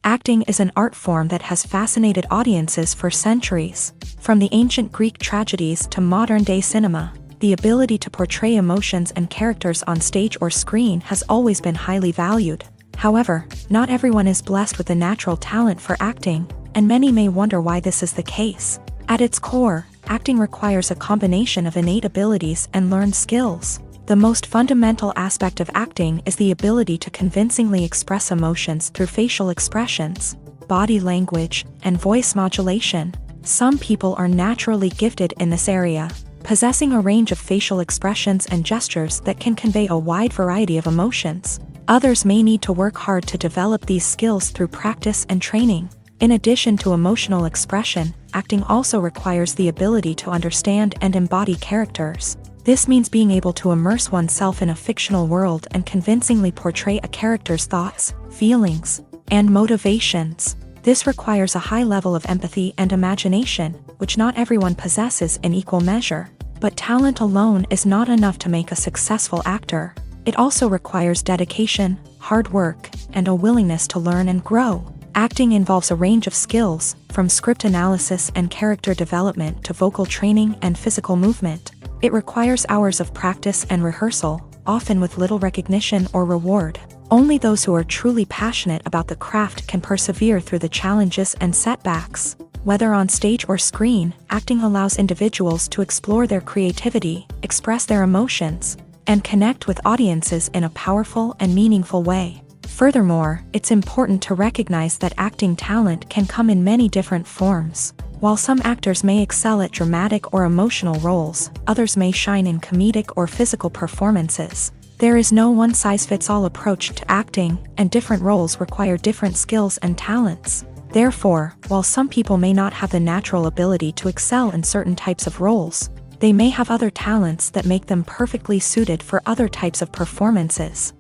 Acting is an art form that has fascinated audiences for centuries. From the ancient Greek tragedies to modern-day cinema, the ability to portray emotions and characters on stage or screen has always been highly valued. However, not everyone is blessed with the natural talent for acting, and many may wonder why this is the case. At its core, acting requires a combination of innate abilities and learned skills. The most fundamental aspect of acting is the ability to convincingly express emotions through facial expressions, body language, and voice modulation. Some people are naturally gifted in this area, possessing a range of facial expressions and gestures that can convey a wide variety of emotions. Others may need to work hard to develop these skills through practice and training. In addition to emotional expression, acting also requires the ability to understand and embody characters. This means being able to immerse oneself in a fictional world and convincingly portray a character's thoughts, feelings, and motivations. This requires a high level of empathy and imagination, which not everyone possesses in equal measure. But talent alone is not enough to make a successful actor. It also requires dedication, hard work, and a willingness to learn and grow. Acting involves a range of skills, from script analysis and character development to vocal training and physical movement. It requires hours of practice and rehearsal, often with little recognition or reward. Only those who are truly passionate about the craft can persevere through the challenges and setbacks. Whether on stage or screen, acting allows individuals to explore their creativity, express their emotions, and connect with audiences in a powerful and meaningful way. Furthermore, it's important to recognize that acting talent can come in many different forms. While some actors may excel at dramatic or emotional roles, others may shine in comedic or physical performances. There is no one-size-fits-all approach to acting, and different roles require different skills and talents. Therefore, while some people may not have the natural ability to excel in certain types of roles, they may have other talents that make them perfectly suited for other types of performances.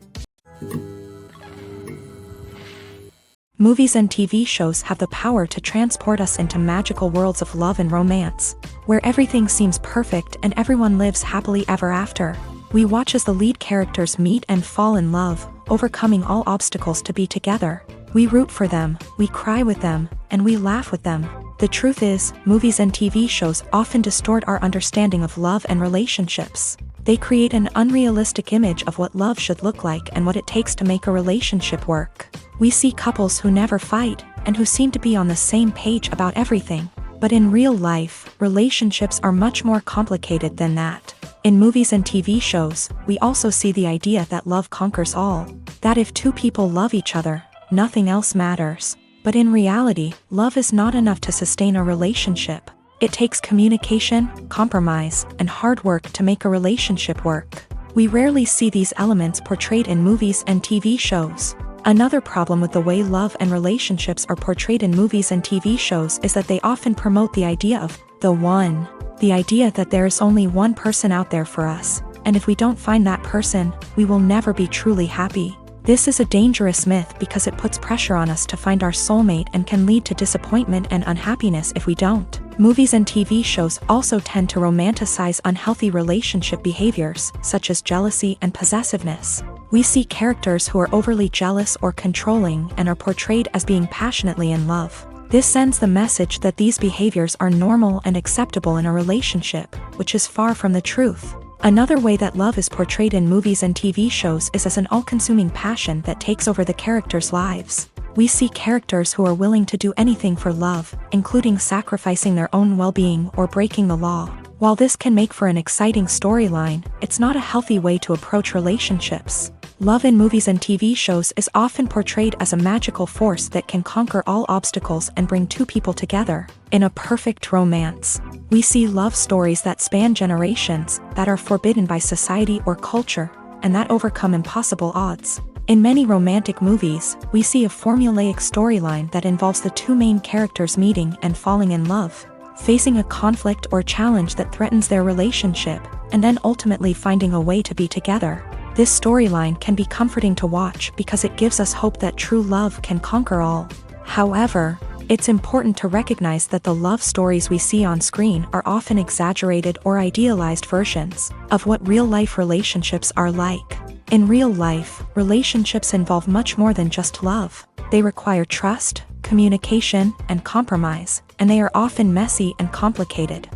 Movies and TV shows have the power to transport us into magical worlds of love and romance, where everything seems perfect and everyone lives happily ever after. We watch as the lead characters meet and fall in love, overcoming all obstacles to be together. We root for them, we cry with them, and we laugh with them. The truth is, movies and TV shows often distort our understanding of love and relationships. They create an unrealistic image of what love should look like and what it takes to make a relationship work. We see couples who never fight, and who seem to be on the same page about everything. But in real life, relationships are much more complicated than that. In movies and TV shows, we also see the idea that love conquers all. That if two people love each other, nothing else matters. But in reality, love is not enough to sustain a relationship. It takes communication, compromise, and hard work to make a relationship work. We rarely see these elements portrayed in movies and TV shows. Another problem with the way love and relationships are portrayed in movies and TV shows is that they often promote the idea of the one. The idea that there is only one person out there for us, and if we don't find that person, we will never be truly happy. This is a dangerous myth because it puts pressure on us to find our soulmate and can lead to disappointment and unhappiness if we don't. Movies and TV shows also tend to romanticize unhealthy relationship behaviors, such as jealousy and possessiveness. We see characters who are overly jealous or controlling and are portrayed as being passionately in love. This sends the message that these behaviors are normal and acceptable in a relationship, which is far from the truth. Another way that love is portrayed in movies and TV shows is as an all-consuming passion that takes over the characters' lives. We see characters who are willing to do anything for love, including sacrificing their own well-being or breaking the law. While this can make for an exciting storyline, it's not a healthy way to approach relationships. Love in movies and TV shows is often portrayed as a magical force that can conquer all obstacles and bring two people together in a perfect romance. We see love stories that span generations, that are forbidden by society or culture, and that overcome impossible odds. In many romantic movies, we see a formulaic storyline that involves the two main characters meeting and falling in love, facing a conflict or challenge that threatens their relationship, and then ultimately finding a way to be together. This storyline can be comforting to watch because it gives us hope that true love can conquer all. However, it's important to recognize that the love stories we see on screen are often exaggerated or idealized versions of what real-life relationships are like. In real life, relationships involve much more than just love. They require trust, communication, and compromise, and they are often messy and complicated.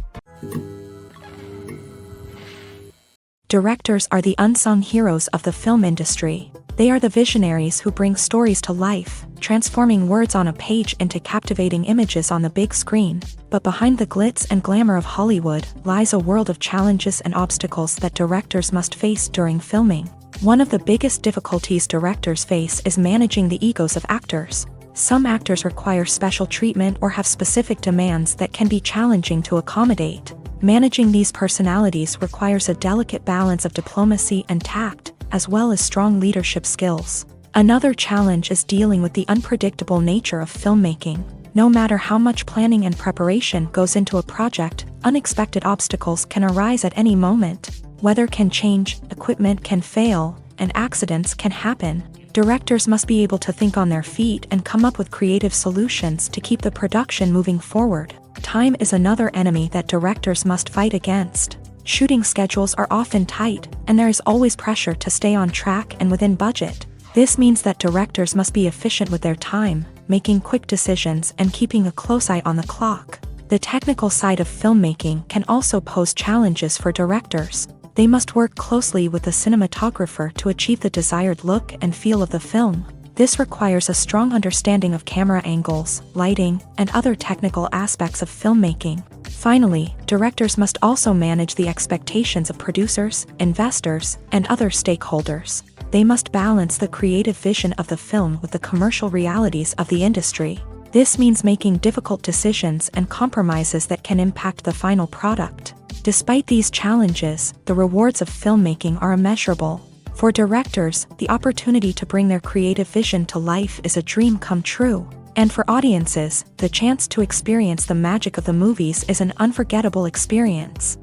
Directors are the unsung heroes of the film industry. They are the visionaries who bring stories to life, transforming words on a page into captivating images on the big screen. But behind the glitz and glamour of Hollywood lies a world of challenges and obstacles that directors must face during filming. One of the biggest difficulties directors face is managing the egos of actors. Some actors require special treatment or have specific demands that can be challenging to accommodate. Managing these personalities requires a delicate balance of diplomacy and tact, as well as strong leadership skills. Another challenge is dealing with the unpredictable nature of filmmaking. No matter how much planning and preparation goes into a project, unexpected obstacles can arise at any moment. Weather can change, equipment can fail, and accidents can happen. Directors must be able to think on their feet and come up with creative solutions to keep the production moving forward. Time is another enemy that directors must fight against. Shooting schedules are often tight, and there is always pressure to stay on track and within budget. This means that directors must be efficient with their time, making quick decisions and keeping a close eye on the clock. The technical side of filmmaking can also pose challenges for directors. They must work closely with the cinematographer to achieve the desired look and feel of the film. This requires a strong understanding of camera angles, lighting, and other technical aspects of filmmaking. Finally, directors must also manage the expectations of producers, investors, and other stakeholders. They must balance the creative vision of the film with the commercial realities of the industry. This means making difficult decisions and compromises that can impact the final product. Despite these challenges, the rewards of filmmaking are immeasurable. For directors, the opportunity to bring their creative vision to life is a dream come true. And for audiences, the chance to experience the magic of the movies is an unforgettable experience.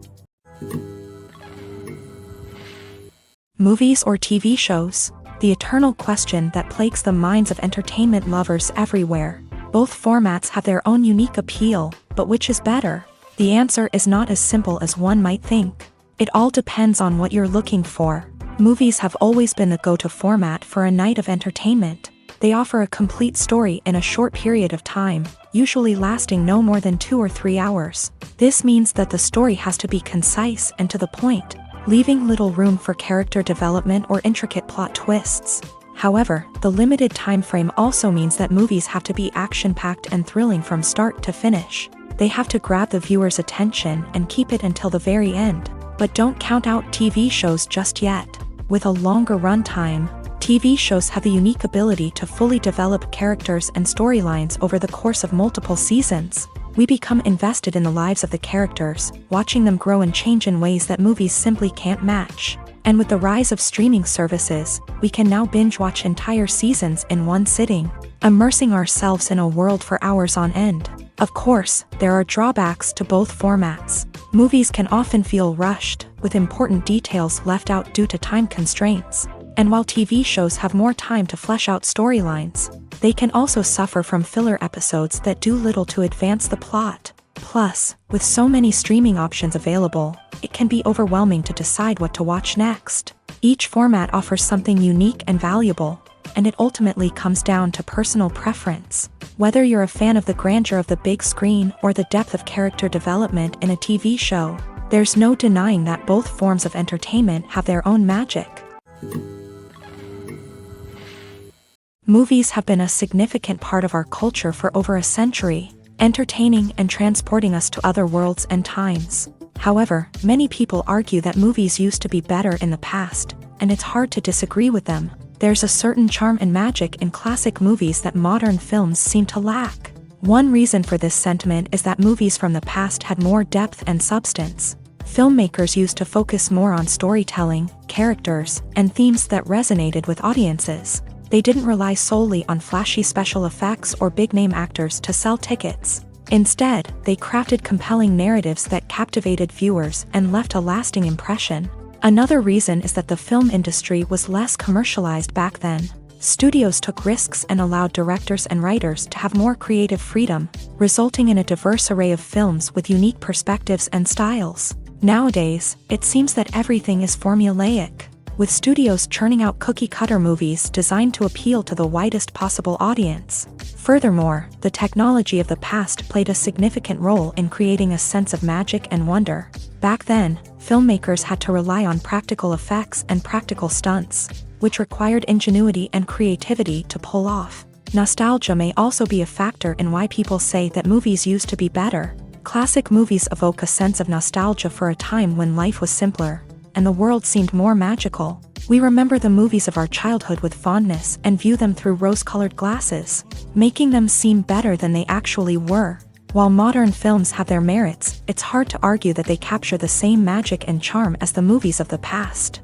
Movies or TV shows? The eternal question that plagues the minds of entertainment lovers everywhere. Both formats have their own unique appeal, but which is better? The answer is not as simple as one might think. It all depends on what you're looking for. Movies have always been the go-to format for a night of entertainment. They offer a complete story in a short period of time, usually lasting no more than 2 or 3 hours. This means that the story has to be concise and to the point, leaving little room for character development or intricate plot twists. However, the limited time frame also means that movies have to be action-packed and thrilling from start to finish. They have to grab the viewer's attention and keep it until the very end. But don't count out TV shows just yet. With a longer runtime, TV shows have the unique ability to fully develop characters and storylines over the course of multiple seasons. We become invested in the lives of the characters, watching them grow and change in ways that movies simply can't match. And with the rise of streaming services, we can now binge-watch entire seasons in one sitting, immersing ourselves in a world for hours on end. Of course, there are drawbacks to both formats. Movies can often feel rushed, with important details left out due to time constraints. And while TV shows have more time to flesh out storylines, they can also suffer from filler episodes that do little to advance the plot. Plus, with so many streaming options available, it can be overwhelming to decide what to watch next. Each format offers something unique and valuable, and it ultimately comes down to personal preference. Whether you're a fan of the grandeur of the big screen or the depth of character development in a TV show, there's no denying that both forms of entertainment have their own magic. Movies have been a significant part of our culture for over a century, entertaining and transporting us to other worlds and times. However, many people argue that movies used to be better in the past, and it's hard to disagree with them. There's a certain charm and magic in classic movies that modern films seem to lack. One reason for this sentiment is that movies from the past had more depth and substance. Filmmakers used to focus more on storytelling, characters, and themes that resonated with audiences. They didn't rely solely on flashy special effects or big-name actors to sell tickets. Instead, they crafted compelling narratives that captivated viewers and left a lasting impression. Another reason is that the film industry was less commercialized back then. Studios took risks and allowed directors and writers to have more creative freedom, resulting in a diverse array of films with unique perspectives and styles. Nowadays, it seems that everything is formulaic, with studios churning out cookie-cutter movies designed to appeal to the widest possible audience. Furthermore, the technology of the past played a significant role in creating a sense of magic and wonder. Back then, filmmakers had to rely on practical effects and practical stunts. which required ingenuity and creativity to pull off. Nostalgia may also be a factor in why people say that movies used to be better. Classic movies evoke a sense of nostalgia for a time when life was simpler, and the world seemed more magical. We remember the movies of our childhood with fondness and view them through rose-colored glasses, making them seem better than they actually were. While modern films have their merits, it's hard to argue that they capture the same magic and charm as the movies of the past.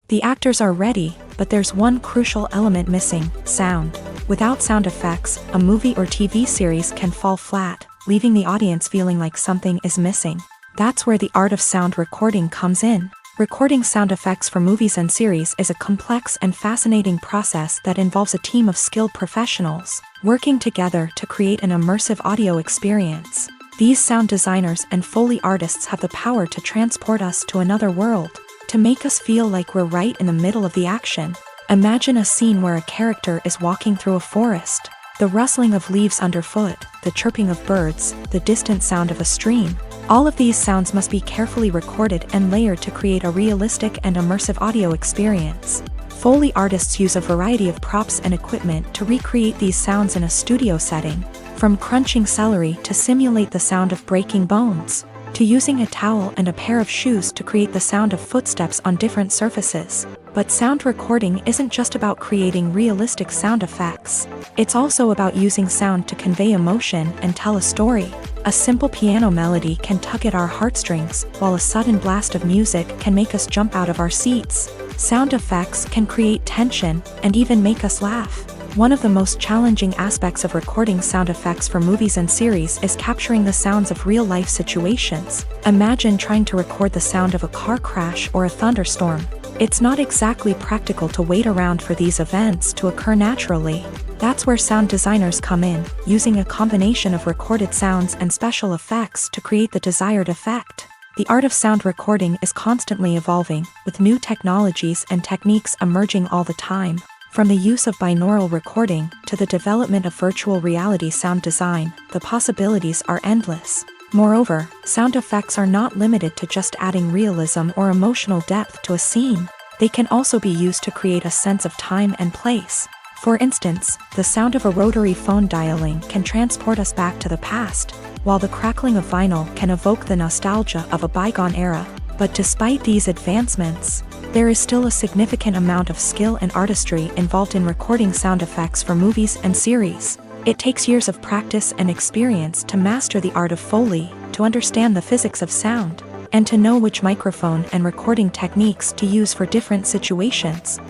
The actors are ready, but there's one crucial element missing: sound. Without sound effects, a movie or TV series can fall flat, leaving the audience feeling like something is missing. That's where the art of sound recording comes in. Recording sound effects for movies and series is a complex and fascinating process that involves a team of skilled professionals working together to create an immersive audio experience. These sound designers and Foley artists have the power to transport us to another world, to make us feel like we're right in the middle of the action. Imagine a scene where a character is walking through a forest. The rustling of leaves underfoot, the chirping of birds, the distant sound of a stream. All of these sounds must be carefully recorded and layered to create a realistic and immersive audio experience. Foley artists use a variety of props and equipment to recreate these sounds in a studio setting, from crunching celery to simulate the sound of breaking bones, to using a towel and a pair of shoes to create the sound of footsteps on different surfaces. But sound recording isn't just about creating realistic sound effects. It's also about using sound to convey emotion and tell a story. A simple piano melody can tug at our heartstrings, while a sudden blast of music can make us jump out of our seats. Sound effects can create tension and even make us laugh. One of the most challenging aspects of recording sound effects for movies and series is capturing the sounds of real-life situations. Imagine trying to record the sound of a car crash or a thunderstorm. It's not exactly practical to wait around for these events to occur naturally. That's where sound designers come in, using a combination of recorded sounds and special effects to create the desired effect. The art of sound recording is constantly evolving, with new technologies and techniques emerging all the time. From the use of binaural recording to the development of virtual reality sound design, the possibilities are endless. Moreover, sound effects are not limited to just adding realism or emotional depth to a scene. They can also be used to create a sense of time and place. For instance, the sound of a rotary phone dialing can transport us back to the past, while the crackling of vinyl can evoke the nostalgia of a bygone era. But despite these advancements, there is still a significant amount of skill and artistry involved in recording sound effects for movies and series. It takes years of practice and experience to master the art of Foley, to understand the physics of sound, and to know which microphone and recording techniques to use for different situations.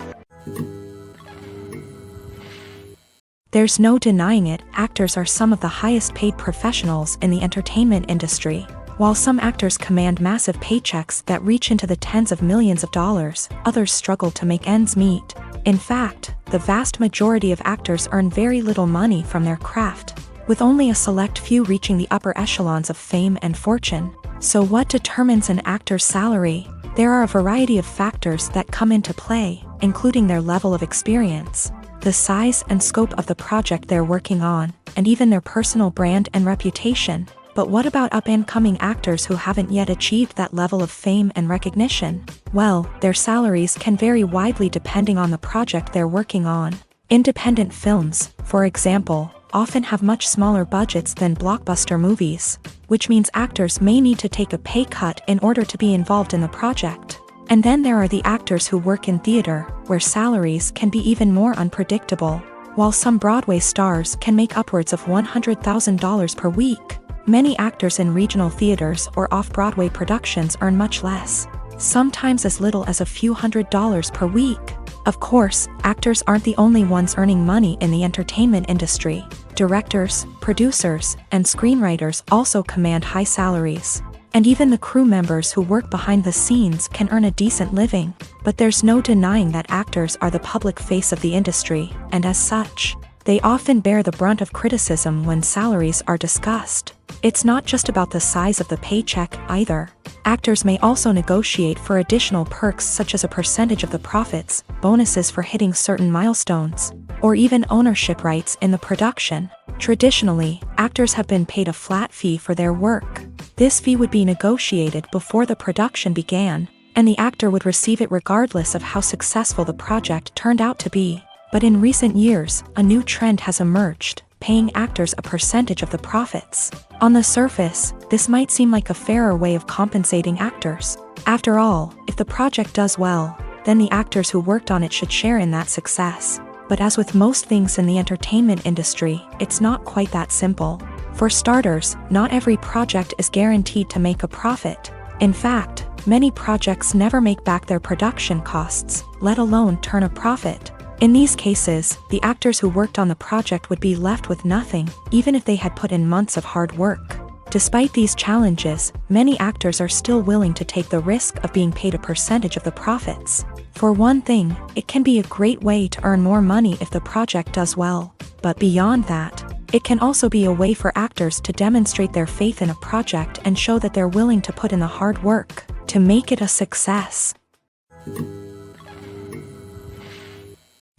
There's no denying it, actors are some of the highest paid professionals in the entertainment industry. While some actors command massive paychecks that reach into the tens of millions of dollars, others struggle to make ends meet. In fact, the vast majority of actors earn very little money from their craft, with only a select few reaching the upper echelons of fame and fortune. So what determines an actor's salary? There are a variety of factors that come into play, including their level of experience, the size and scope of the project they're working on, and even their personal brand and reputation. But what about up-and-coming actors who haven't yet achieved that level of fame and recognition? Well, their salaries can vary widely depending on the project they're working on. Independent films, for example, often have much smaller budgets than blockbuster movies, which means actors may need to take a pay cut in order to be involved in the project. And then there are the actors who work in theater, where salaries can be even more unpredictable. While some Broadway stars can make upwards of $100,000 per week, many actors in regional theaters or off-Broadway productions earn much less, sometimes as little as a few $100s per week. Of course, actors aren't the only ones earning money in the entertainment industry. Directors, producers, and screenwriters also command high salaries. And even the crew members who work behind the scenes can earn a decent living. But there's no denying that actors are the public face of the industry, and as such, they often bear the brunt of criticism when salaries are discussed. It's not just about the size of the paycheck, either. Actors may also negotiate for additional perks such as a percentage of the profits, bonuses for hitting certain milestones, or even ownership rights in the production. Traditionally, actors have been paid a flat fee for their work. This fee would be negotiated before the production began, and the actor would receive it regardless of how successful the project turned out to be. But in recent years, a new trend has emerged, paying actors a percentage of the profits. On the surface, this might seem like a fairer way of compensating actors. After all, if the project does well, then the actors who worked on it should share in that success. But as with most things in the entertainment industry, it's not quite that simple. For starters, not every project is guaranteed to make a profit. In fact, many projects never make back their production costs, let alone turn a profit. In these cases, the actors who worked on the project would be left with nothing, even if they had put in months of hard work. Despite these challenges, many actors are still willing to take the risk of being paid a percentage of the profits. For one thing, it can be a great way to earn more money if the project does well. But beyond that, it can also be a way for actors to demonstrate their faith in a project and show that they're willing to put in the hard work to make it a success.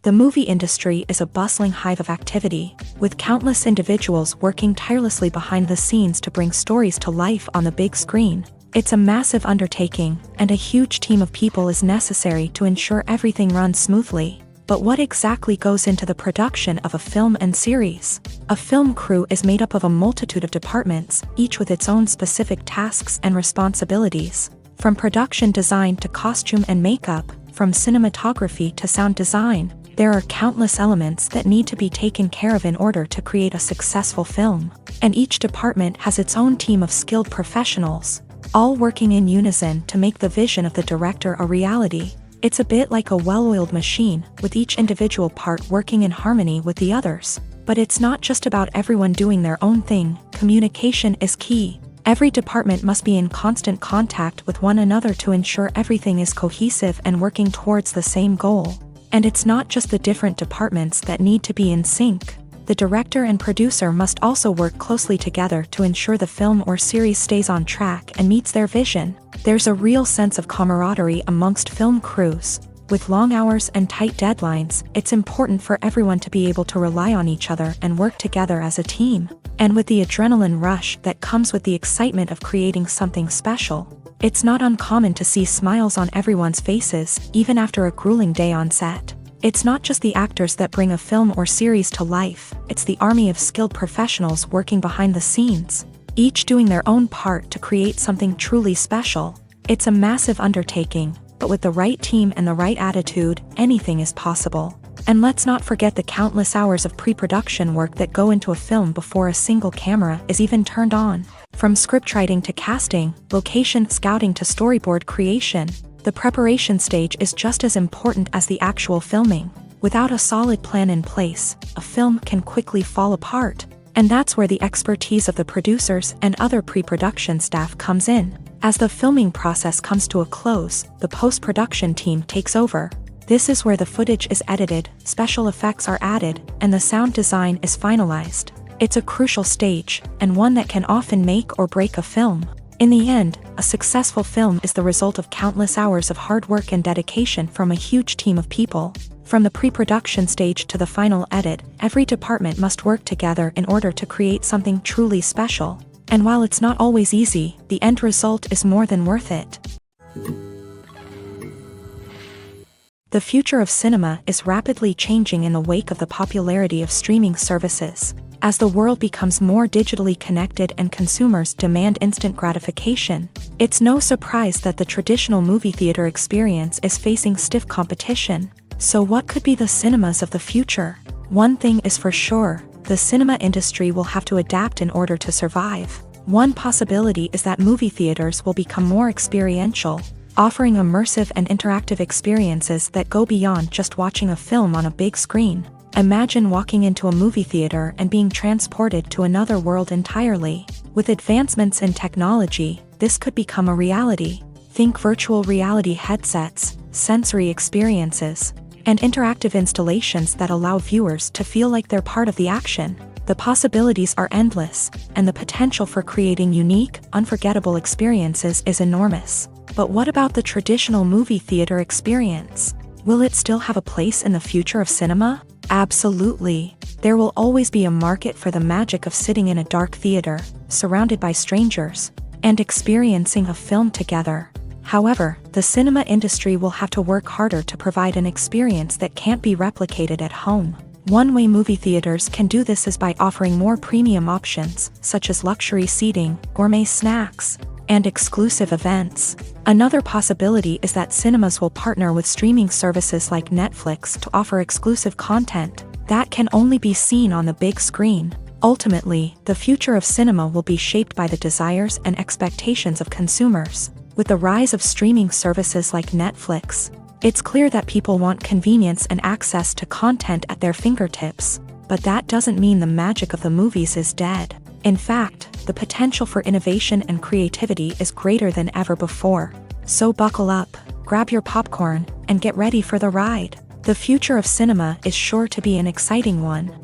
The movie industry is a bustling hive of activity, with countless individuals working tirelessly behind the scenes to bring stories to life on the big screen. It's a massive undertaking, and a huge team of people is necessary to ensure everything runs smoothly. But what exactly goes into the production of a film and series? A film crew is made up of a multitude of departments, each with its own specific tasks and responsibilities. From production design to costume and makeup, from cinematography to sound design, there are countless elements that need to be taken care of in order to create a successful film. And each department has its own team of skilled professionals, all working in unison to make the vision of the director a reality. It's a bit like a well-oiled machine, with each individual part working in harmony with the others. But it's not just about everyone doing their own thing. Communication is key. Every department must be in constant contact with one another to ensure everything is cohesive and working towards the same goal. And it's not just the different departments that need to be in sync. The director and producer must also work closely together to ensure the film or series stays on track and meets their vision. There's a real sense of camaraderie amongst film crews. With long hours and tight deadlines, it's important for everyone to be able to rely on each other and work together as a team. And with the adrenaline rush that comes with the excitement of creating something special, it's not uncommon to see smiles on everyone's faces, even after a grueling day on set. It's not just the actors that bring a film or series to life, it's the army of skilled professionals working behind the scenes, each doing their own part to create something truly special. It's a massive undertaking, but with the right team and the right attitude, anything is possible. And let's not forget the countless hours of pre-production work that go into a film before a single camera is even turned on. From scriptwriting to casting, location scouting to storyboard creation, the preparation stage is just as important as the actual filming. Without a solid plan in place, a film can quickly fall apart. And that's where the expertise of the producers and other pre-production staff comes in. As the filming process comes to a close, the post-production team takes over. This is where the footage is edited, special effects are added, and the sound design is finalized. It's a crucial stage, and one that can often make or break a film. In the end, a successful film is the result of countless hours of hard work and dedication from a huge team of people. From the pre-production stage to the final edit, every department must work together in order to create something truly special. And while it's not always easy, the end result is more than worth it. The future of cinema is rapidly changing in the wake of the popularity of streaming services. As the world becomes more digitally connected and consumers demand instant gratification, it's no surprise that the traditional movie theater experience is facing stiff competition. So what could be the cinemas of the future? One thing is for sure, the cinema industry will have to adapt in order to survive. One possibility is that movie theaters will become more experiential, offering immersive and interactive experiences that go beyond just watching a film on a big screen. Imagine walking into a movie theater and being transported to another world entirely. With advancements in technology, this could become a reality. Think virtual reality headsets, sensory experiences, and interactive installations that allow viewers to feel like they're part of the action. The possibilities are endless, and the potential for creating unique, unforgettable experiences is enormous. But what about the traditional movie theater experience? Will it still have a place in the future of cinema? Absolutely. There will always be a market for the magic of sitting in a dark theater, surrounded by strangers, and experiencing a film together. However, the cinema industry will have to work harder to provide an experience that can't be replicated at home. One way movie theaters can do this is by offering more premium options, such as luxury seating, gourmet snacks, and exclusive events. Another possibility is that cinemas will partner with streaming services like Netflix to offer exclusive content that can only be seen on the big screen. Ultimately, the future of cinema will be shaped by the desires and expectations of consumers. With the rise of streaming services like Netflix, it's clear that people want convenience and access to content at their fingertips. But that doesn't mean the magic of the movies is dead. In fact, the potential for innovation and creativity is greater than ever before. So buckle up, grab your popcorn, and get ready for the ride. The future of cinema is sure to be an exciting one.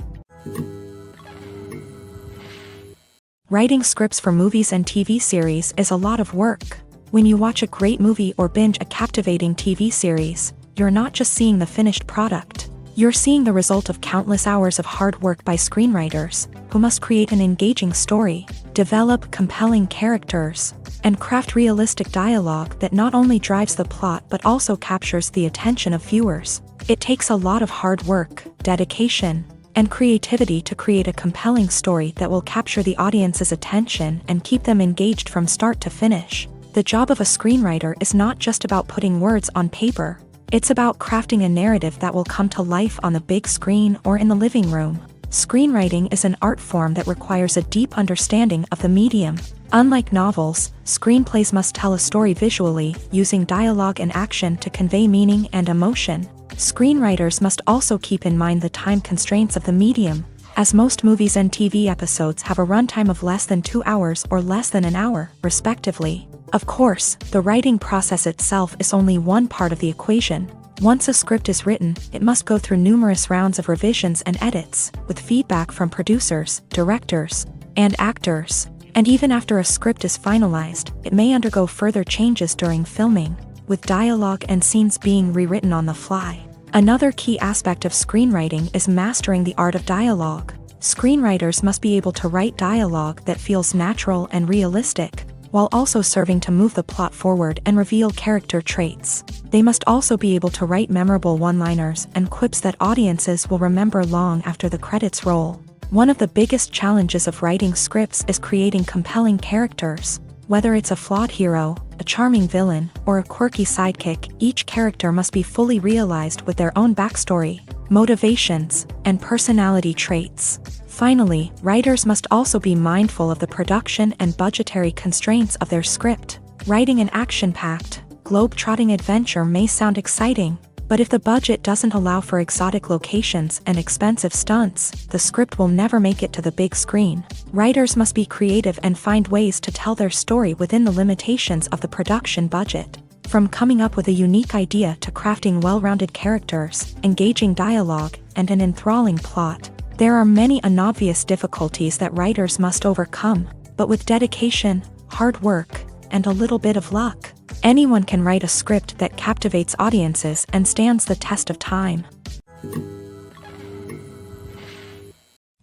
Writing scripts for movies and TV series is a lot of work. When you watch a great movie or binge a captivating TV series, you're not just seeing the finished product. You're seeing the result of countless hours of hard work by screenwriters, who must create an engaging story, develop compelling characters, and craft realistic dialogue that not only drives the plot but also captures the attention of viewers. It takes a lot of hard work, dedication, and creativity to create a compelling story that will capture the audience's attention and keep them engaged from start to finish. The job of a screenwriter is not just about putting words on paper. It's about crafting a narrative that will come to life on the big screen or in the living room. Screenwriting is an art form that requires a deep understanding of the medium. Unlike novels, screenplays must tell a story visually, using dialogue and action to convey meaning and emotion. Screenwriters must also keep in mind the time constraints of the medium, as most movies and TV episodes have a runtime of less than 2 hours or less than an hour, respectively. Of course, the writing process itself is only one part of the equation. Once a script is written, it must go through numerous rounds of revisions and edits, with feedback from producers, directors, and actors. And even after a script is finalized, it may undergo further changes during filming, with dialogue and scenes being rewritten on the fly. Another key aspect of screenwriting is mastering the art of dialogue. Screenwriters must be able to write dialogue that feels natural and realistic, while also serving to move the plot forward and reveal character traits. They must also be able to write memorable one-liners and quips that audiences will remember long after the credits roll. One of the biggest challenges of writing scripts is creating compelling characters. Whether it's a flawed hero, a charming villain, or a quirky sidekick, each character must be fully realized with their own backstory, motivations, and personality traits. Finally, writers must also be mindful of the production and budgetary constraints of their script. Writing an action-packed, globe-trotting adventure may sound exciting, but if the budget doesn't allow for exotic locations and expensive stunts, the script will never make it to the big screen. Writers must be creative and find ways to tell their story within the limitations of the production budget. From coming up with a unique idea to crafting well-rounded characters, engaging dialogue, and an enthralling plot, there are many unobvious difficulties that writers must overcome, but with dedication, hard work, and a little bit of luck, anyone can write a script that captivates audiences and stands the test of time.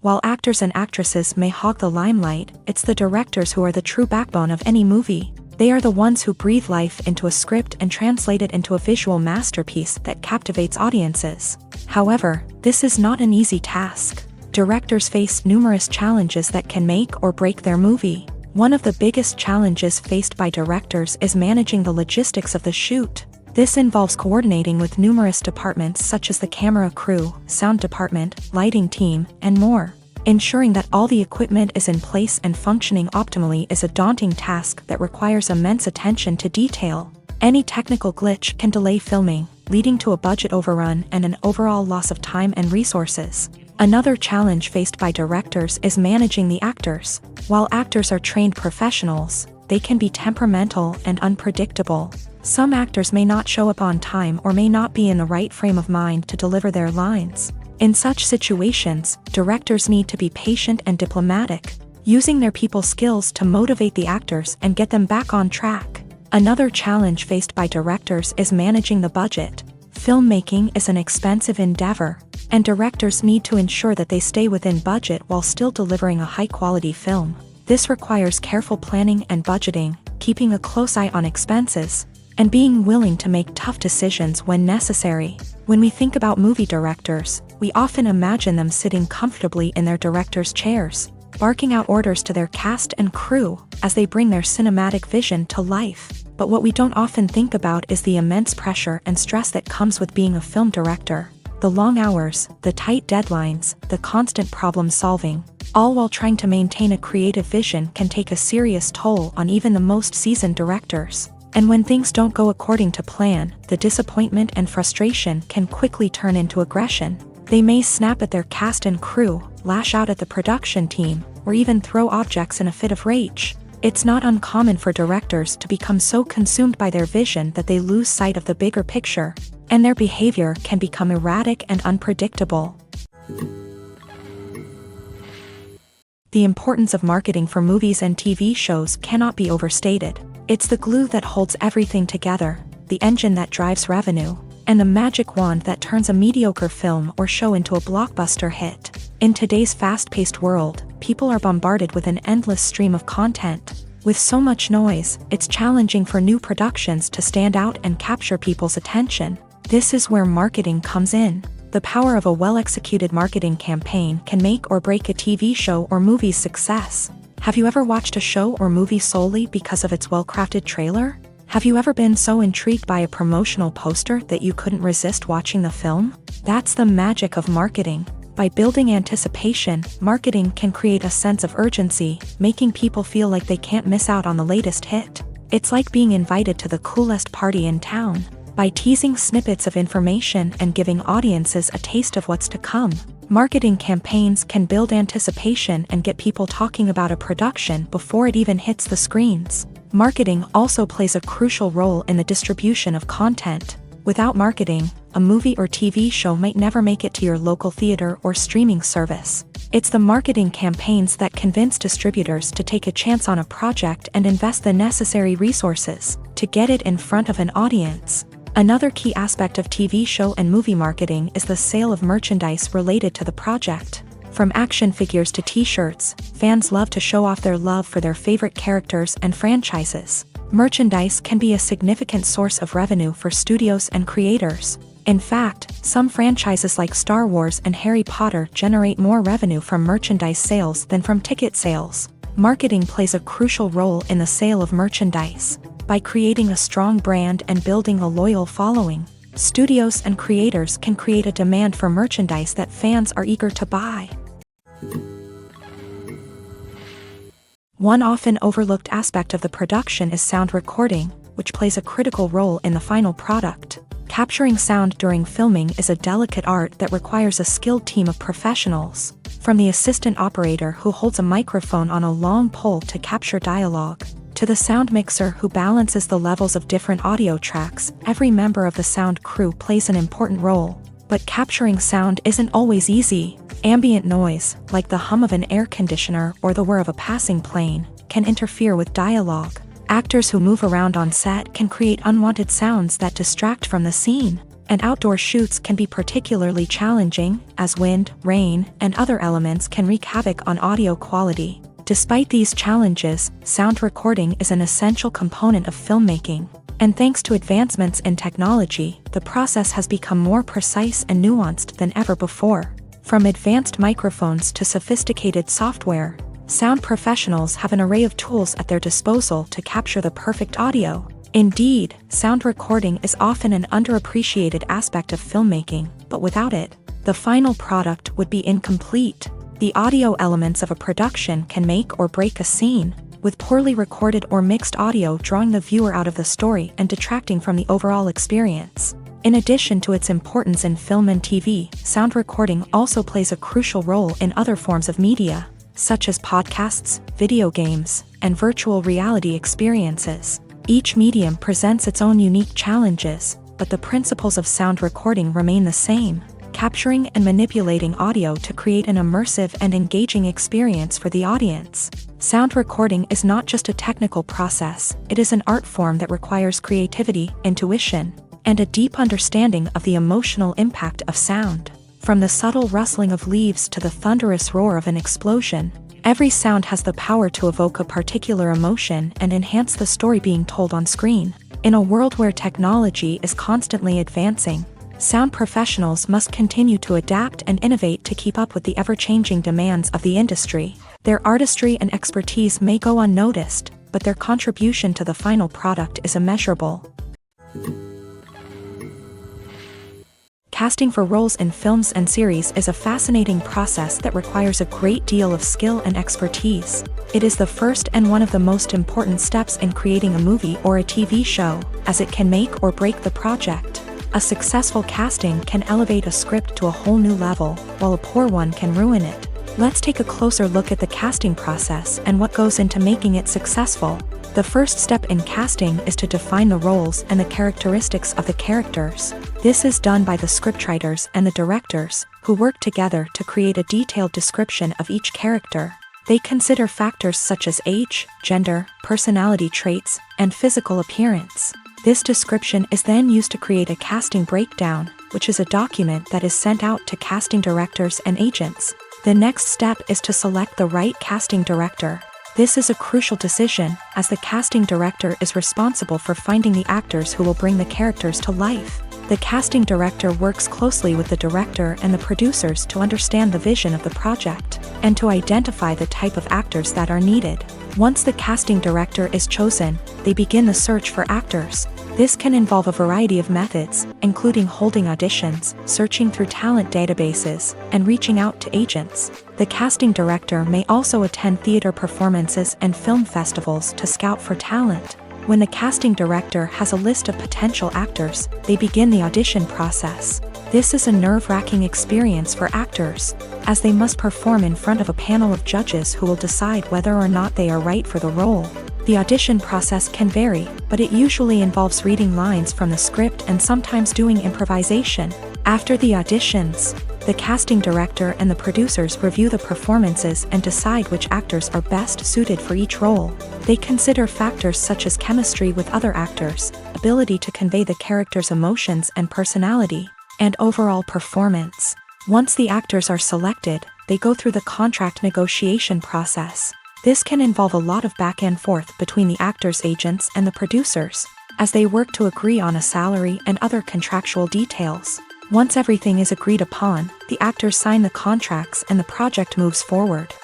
While actors and actresses may hog the limelight, it's the directors who are the true backbone of any movie. They are the ones who breathe life into a script and translate it into a visual masterpiece that captivates audiences. However, this is not an easy task. Directors face numerous challenges that can make or break their movie. One of the biggest challenges faced by directors is managing the logistics of the shoot. This involves coordinating with numerous departments such as the camera crew, sound department, lighting team, and more. Ensuring that all the equipment is in place and functioning optimally is a daunting task that requires immense attention to detail. Any technical glitch can delay filming, leading to a budget overrun and an overall loss of time and resources. Another challenge faced by directors is managing the actors. While actors are trained professionals, they can be temperamental and unpredictable. Some actors may not show up on time or may not be in the right frame of mind to deliver their lines. In such situations, directors need to be patient and diplomatic, using their people skills to motivate the actors and get them back on track. Another challenge faced by directors is managing the budget. Filmmaking is an expensive endeavor, and directors need to ensure that they stay within budget while still delivering a high-quality film. This requires careful planning and budgeting, keeping a close eye on expenses, and being willing to make tough decisions when necessary. When we think about movie directors, we often imagine them sitting comfortably in their director's chairs, barking out orders to their cast and crew as they bring their cinematic vision to life. But what we don't often think about is the immense pressure and stress that comes with being a film director. The long hours, the tight deadlines, the constant problem solving, all while trying to maintain a creative vision can take a serious toll on even the most seasoned directors. And when things don't go according to plan, the disappointment and frustration can quickly turn into aggression. They may snap at their cast and crew, lash out at the production team, or even throw objects in a fit of rage. It's not uncommon for directors to become so consumed by their vision that they lose sight of the bigger picture, and their behavior can become erratic and unpredictable. The importance of marketing for movies and TV shows cannot be overstated. It's the glue that holds everything together, the engine that drives revenue, and the magic wand that turns a mediocre film or show into a blockbuster hit. In today's fast-paced world, people are bombarded with an endless stream of content. With so much noise, it's challenging for new productions to stand out and capture people's attention. This is where marketing comes in. The power of a well-executed marketing campaign can make or break a TV show or movie's success. Have you ever watched a show or movie solely because of its well-crafted trailer? Have you ever been so intrigued by a promotional poster that you couldn't resist watching the film? That's the magic of marketing. By building anticipation, marketing can create a sense of urgency, making people feel like they can't miss out on the latest hit. It's like being invited to the coolest party in town. By teasing snippets of information and giving audiences a taste of what's to come, marketing campaigns can build anticipation and get people talking about a production before it even hits the screens. Marketing also plays a crucial role in the distribution of content. Without marketing, a movie or TV show might never make it to your local theater or streaming service. It's the marketing campaigns that convince distributors to take a chance on a project and invest the necessary resources to get it in front of an audience. Another key aspect of TV show and movie marketing is the sale of merchandise related to the project. From action figures to t-shirts, fans love to show off their love for their favorite characters and franchises. Merchandise can be a significant source of revenue for studios and creators. In fact, some franchises like Star Wars and Harry Potter generate more revenue from merchandise sales than from ticket sales. Marketing plays a crucial role in the sale of merchandise. By creating a strong brand and building a loyal following, studios and creators can create a demand for merchandise that fans are eager to buy. One often overlooked aspect of the production is sound recording, which plays a critical role in the final product. Capturing sound during filming is a delicate art that requires a skilled team of professionals. From the assistant operator who holds a microphone on a long pole to capture dialogue, to the sound mixer who balances the levels of different audio tracks, every member of the sound crew plays an important role. But capturing sound isn't always easy. Ambient noise, like the hum of an air conditioner or the whir of a passing plane, can interfere with dialogue. Actors who move around on set can create unwanted sounds that distract from the scene. And outdoor shoots can be particularly challenging, as wind, rain, and other elements can wreak havoc on audio quality. Despite these challenges, sound recording is an essential component of filmmaking. And thanks to advancements in technology, the process has become more precise and nuanced than ever before. From advanced microphones to sophisticated software, sound professionals have an array of tools at their disposal to capture the perfect audio. Indeed, sound recording is often an underappreciated aspect of filmmaking, but without it, the final product would be incomplete. The audio elements of a production can make or break a scene, with poorly recorded or mixed audio drawing the viewer out of the story and detracting from the overall experience. In addition to its importance in film and TV, sound recording also plays a crucial role in other forms of media, such as podcasts, video games, and virtual reality experiences. Each medium presents its own unique challenges, but the principles of sound recording remain the same. Capturing and manipulating audio to create an immersive and engaging experience for the audience. Sound recording is not just a technical process, it is an art form that requires creativity, intuition, and a deep understanding of the emotional impact of sound. From the subtle rustling of leaves to the thunderous roar of an explosion, every sound has the power to evoke a particular emotion and enhance the story being told on screen. In a world where technology is constantly advancing, sound professionals must continue to adapt and innovate to keep up with the ever-changing demands of the industry. Their artistry and expertise may go unnoticed, but their contribution to the final product is immeasurable. Casting for roles in films and series is a fascinating process that requires a great deal of skill and expertise. It is the first and one of the most important steps in creating a movie or a TV show, as it can make or break the project. A successful casting can elevate a script to a whole new level, while a poor one can ruin it. Let's take a closer look at the casting process and what goes into making it successful. The first step in casting is to define the roles and the characteristics of the characters. This is done by the scriptwriters and the directors, who work together to create a detailed description of each character. They consider factors such as age, gender, personality traits, and physical appearance. This description is then used to create a casting breakdown, which is a document that is sent out to casting directors and agents. The next step is to select the right casting director. This is a crucial decision, as the casting director is responsible for finding the actors who will bring the characters to life. The casting director works closely with the director and the producers to understand the vision of the project, and to identify the type of actors that are needed. Once the casting director is chosen, they begin the search for actors. This can involve a variety of methods, including holding auditions, searching through talent databases, and reaching out to agents. The casting director may also attend theater performances and film festivals to scout for talent. When the casting director has a list of potential actors, they begin the audition process. This is a nerve-wracking experience for actors, as they must perform in front of a panel of judges who will decide whether or not they are right for the role. The audition process can vary, but it usually involves reading lines from the script and sometimes doing improvisation. After the auditions, the casting director and the producers review the performances and decide which actors are best suited for each role. They consider factors such as chemistry with other actors, ability to convey the character's emotions and personality, and overall performance. Once the actors are selected, they go through the contract negotiation process. This can involve a lot of back and forth between the actors' agents and the producers, as they work to agree on a salary and other contractual details. Once everything is agreed upon, the actors sign the contracts and the project moves forward.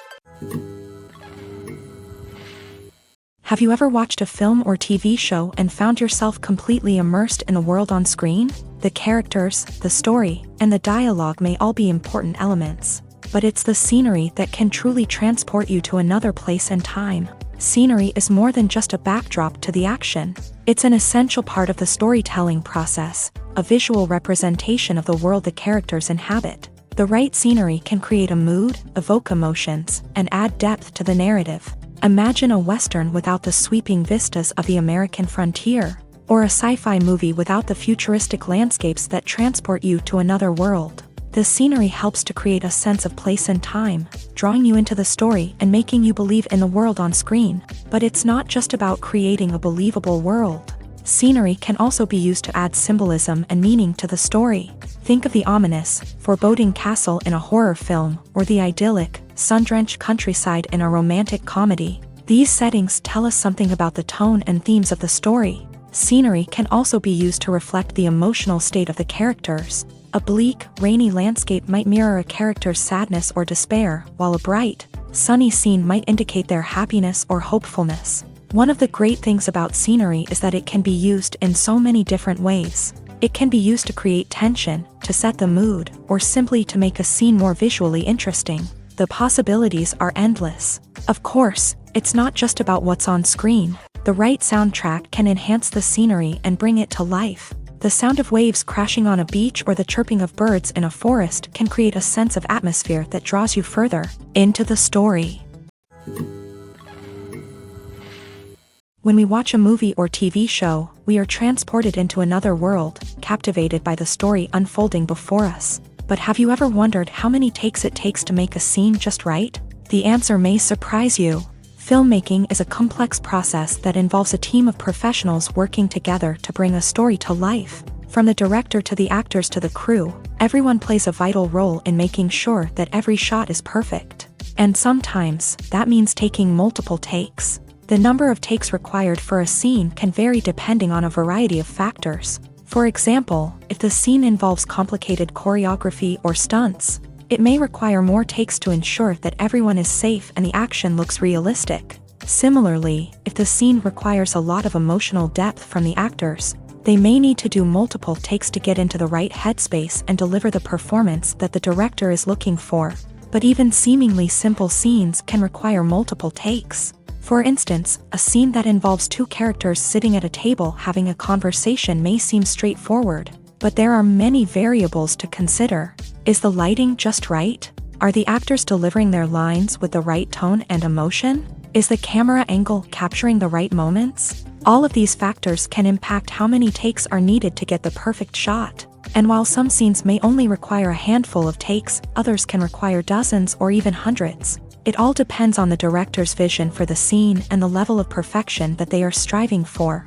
Have you ever watched a film or TV show and found yourself completely immersed in the world on screen? The characters, the story, and the dialogue may all be important elements, but it's the scenery that can truly transport you to another place and time. Scenery is more than just a backdrop to the action. It's an essential part of the storytelling process, a visual representation of the world the characters inhabit. The right scenery can create a mood, evoke emotions, and add depth to the narrative. Imagine a Western without the sweeping vistas of the American frontier, or a sci-fi movie without the futuristic landscapes that transport you to another world. The scenery helps to create a sense of place and time, drawing you into the story and making you believe in the world on screen. But it's not just about creating a believable world. Scenery can also be used to add symbolism and meaning to the story. Think of the ominous, foreboding castle in a horror film, or the idyllic, sun-drenched countryside in a romantic comedy. These settings tell us something about the tone and themes of the story. Scenery can also be used to reflect the emotional state of the characters. A bleak, rainy landscape might mirror a character's sadness or despair, while a bright, sunny scene might indicate their happiness or hopefulness. One of the great things about scenery is that it can be used in so many different ways. It can be used to create tension, to set the mood, or simply to make a scene more visually interesting. The possibilities are endless. Of course, it's not just about what's on screen. The right soundtrack can enhance the scenery and bring it to life. The sound of waves crashing on a beach or the chirping of birds in a forest can create a sense of atmosphere that draws you further into the story. When we watch a movie or TV show, we are transported into another world, captivated by the story unfolding before us. But have you ever wondered how many takes it takes to make a scene just right? The answer may surprise you. Filmmaking is a complex process that involves a team of professionals working together to bring a story to life. From the director to the actors to the crew, everyone plays a vital role in making sure that every shot is perfect. And sometimes, that means taking multiple takes. The number of takes required for a scene can vary depending on a variety of factors. For example, if the scene involves complicated choreography or stunts, it may require more takes to ensure that everyone is safe and the action looks realistic. Similarly, if the scene requires a lot of emotional depth from the actors, they may need to do multiple takes to get into the right headspace and deliver the performance that the director is looking for. But even seemingly simple scenes can require multiple takes. For instance, a scene that involves two characters sitting at a table having a conversation may seem straightforward, but there are many variables to consider. Is the lighting just right? Are the actors delivering their lines with the right tone and emotion? Is the camera angle capturing the right moments? All of these factors can impact how many takes are needed to get the perfect shot. And while some scenes may only require a handful of takes, others can require dozens or even hundreds. It all depends on the director's vision for the scene and the level of perfection that they are striving for.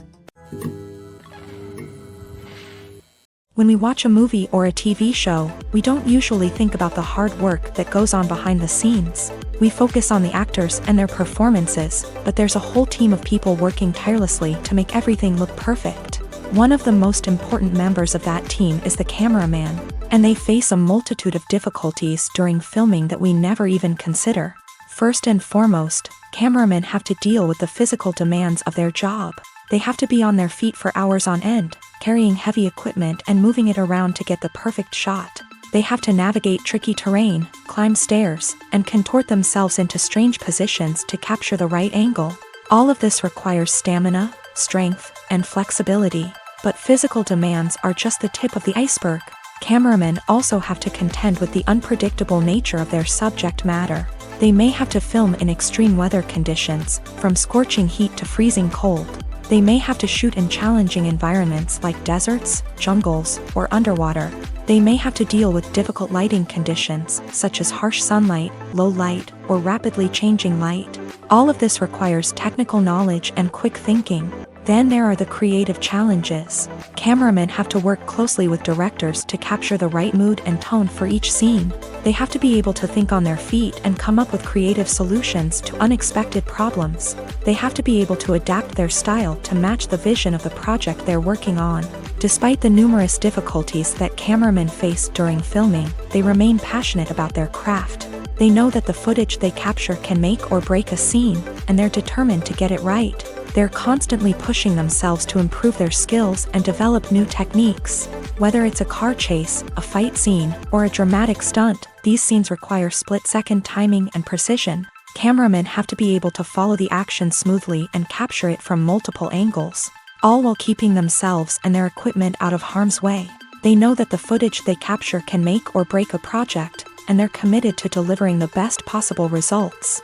When we watch a movie or a TV show, we don't usually think about the hard work that goes on behind the scenes. We focus on the actors and their performances, but there's a whole team of people working tirelessly to make everything look perfect. One of the most important members of that team is the cameraman, and they face a multitude of difficulties during filming that we never even consider. First and foremost, cameramen have to deal with the physical demands of their job. They have to be on their feet for hours on end, carrying heavy equipment and moving it around to get the perfect shot. They have to navigate tricky terrain, climb stairs, and contort themselves into strange positions to capture the right angle. All of this requires stamina, strength, and flexibility. But physical demands are just the tip of the iceberg. Cameramen also have to contend with the unpredictable nature of their subject matter. They may have to film in extreme weather conditions, from scorching heat to freezing cold. They may have to shoot in challenging environments like deserts, jungles, or underwater. They may have to deal with difficult lighting conditions, such as harsh sunlight, low light, or rapidly changing light. All of this requires technical knowledge and quick thinking. Then there are the creative challenges. Cameramen have to work closely with directors to capture the right mood and tone for each scene. They have to be able to think on their feet and come up with creative solutions to unexpected problems. They have to be able to adapt their style to match the vision of the project they're working on. Despite the numerous difficulties that cameramen face during filming, they remain passionate about their craft. They know that the footage they capture can make or break a scene, and they're determined to get it right. They're constantly pushing themselves to improve their skills and develop new techniques. Whether it's a car chase, a fight scene, or a dramatic stunt, these scenes require split-second timing and precision. Cameramen have to be able to follow the action smoothly and capture it from multiple angles, all while keeping themselves and their equipment out of harm's way. They know that the footage they capture can make or break a project, and they're committed to delivering the best possible results.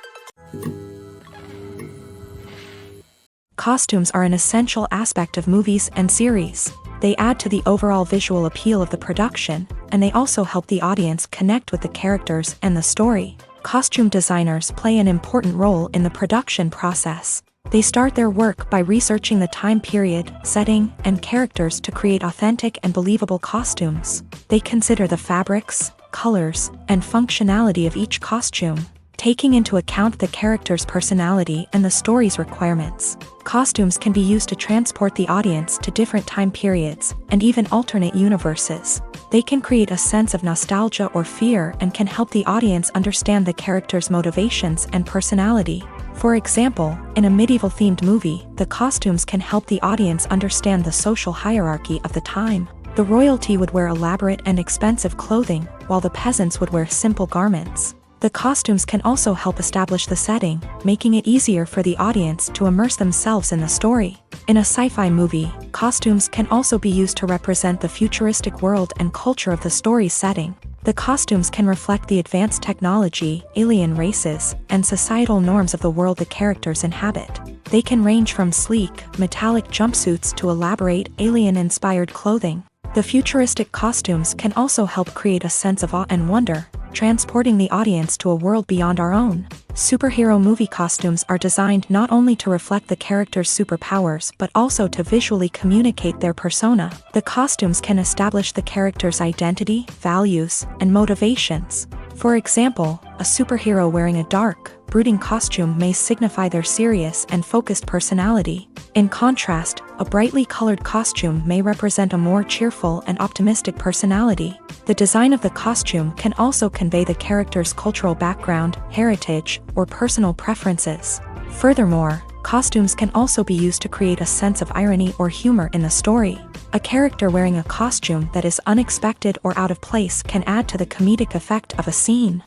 Costumes are an essential aspect of movies and series. They add to the overall visual appeal of the production, and they also help the audience connect with the characters and the story. Costume designers play an important role in the production process. They start their work by researching the time period, setting, and characters to create authentic and believable costumes. They consider the fabrics, colors, and functionality of each costume, taking into account the character's personality and the story's requirements. Costumes can be used to transport the audience to different time periods and even alternate universes. They can create a sense of nostalgia or fear and can help the audience understand the character's motivations and personality. For example, in a medieval-themed movie, the costumes can help the audience understand the social hierarchy of the time. The royalty would wear elaborate and expensive clothing, while the peasants would wear simple garments. The costumes can also help establish the setting, making it easier for the audience to immerse themselves in the story. In a sci-fi movie, costumes can also be used to represent the futuristic world and culture of the story's setting. The costumes can reflect the advanced technology, alien races, and societal norms of the world the characters inhabit. They can range from sleek, metallic jumpsuits to elaborate, alien-inspired clothing. The futuristic costumes can also help create a sense of awe and wonder, transporting the audience to a world beyond our own. Superhero movie costumes are designed not only to reflect the character's superpowers but also to visually communicate their persona. The costumes can establish the character's identity, values, and motivations. For example, a superhero wearing a dark, brooding costume may signify their serious and focused personality. In contrast, a brightly colored costume may represent a more cheerful and optimistic personality. The design of the costume can also convey the character's cultural background, heritage, or personal preferences. Furthermore, costumes can also be used to create a sense of irony or humor in the story. A character wearing a costume that is unexpected or out of place can add to the comedic effect of a scene.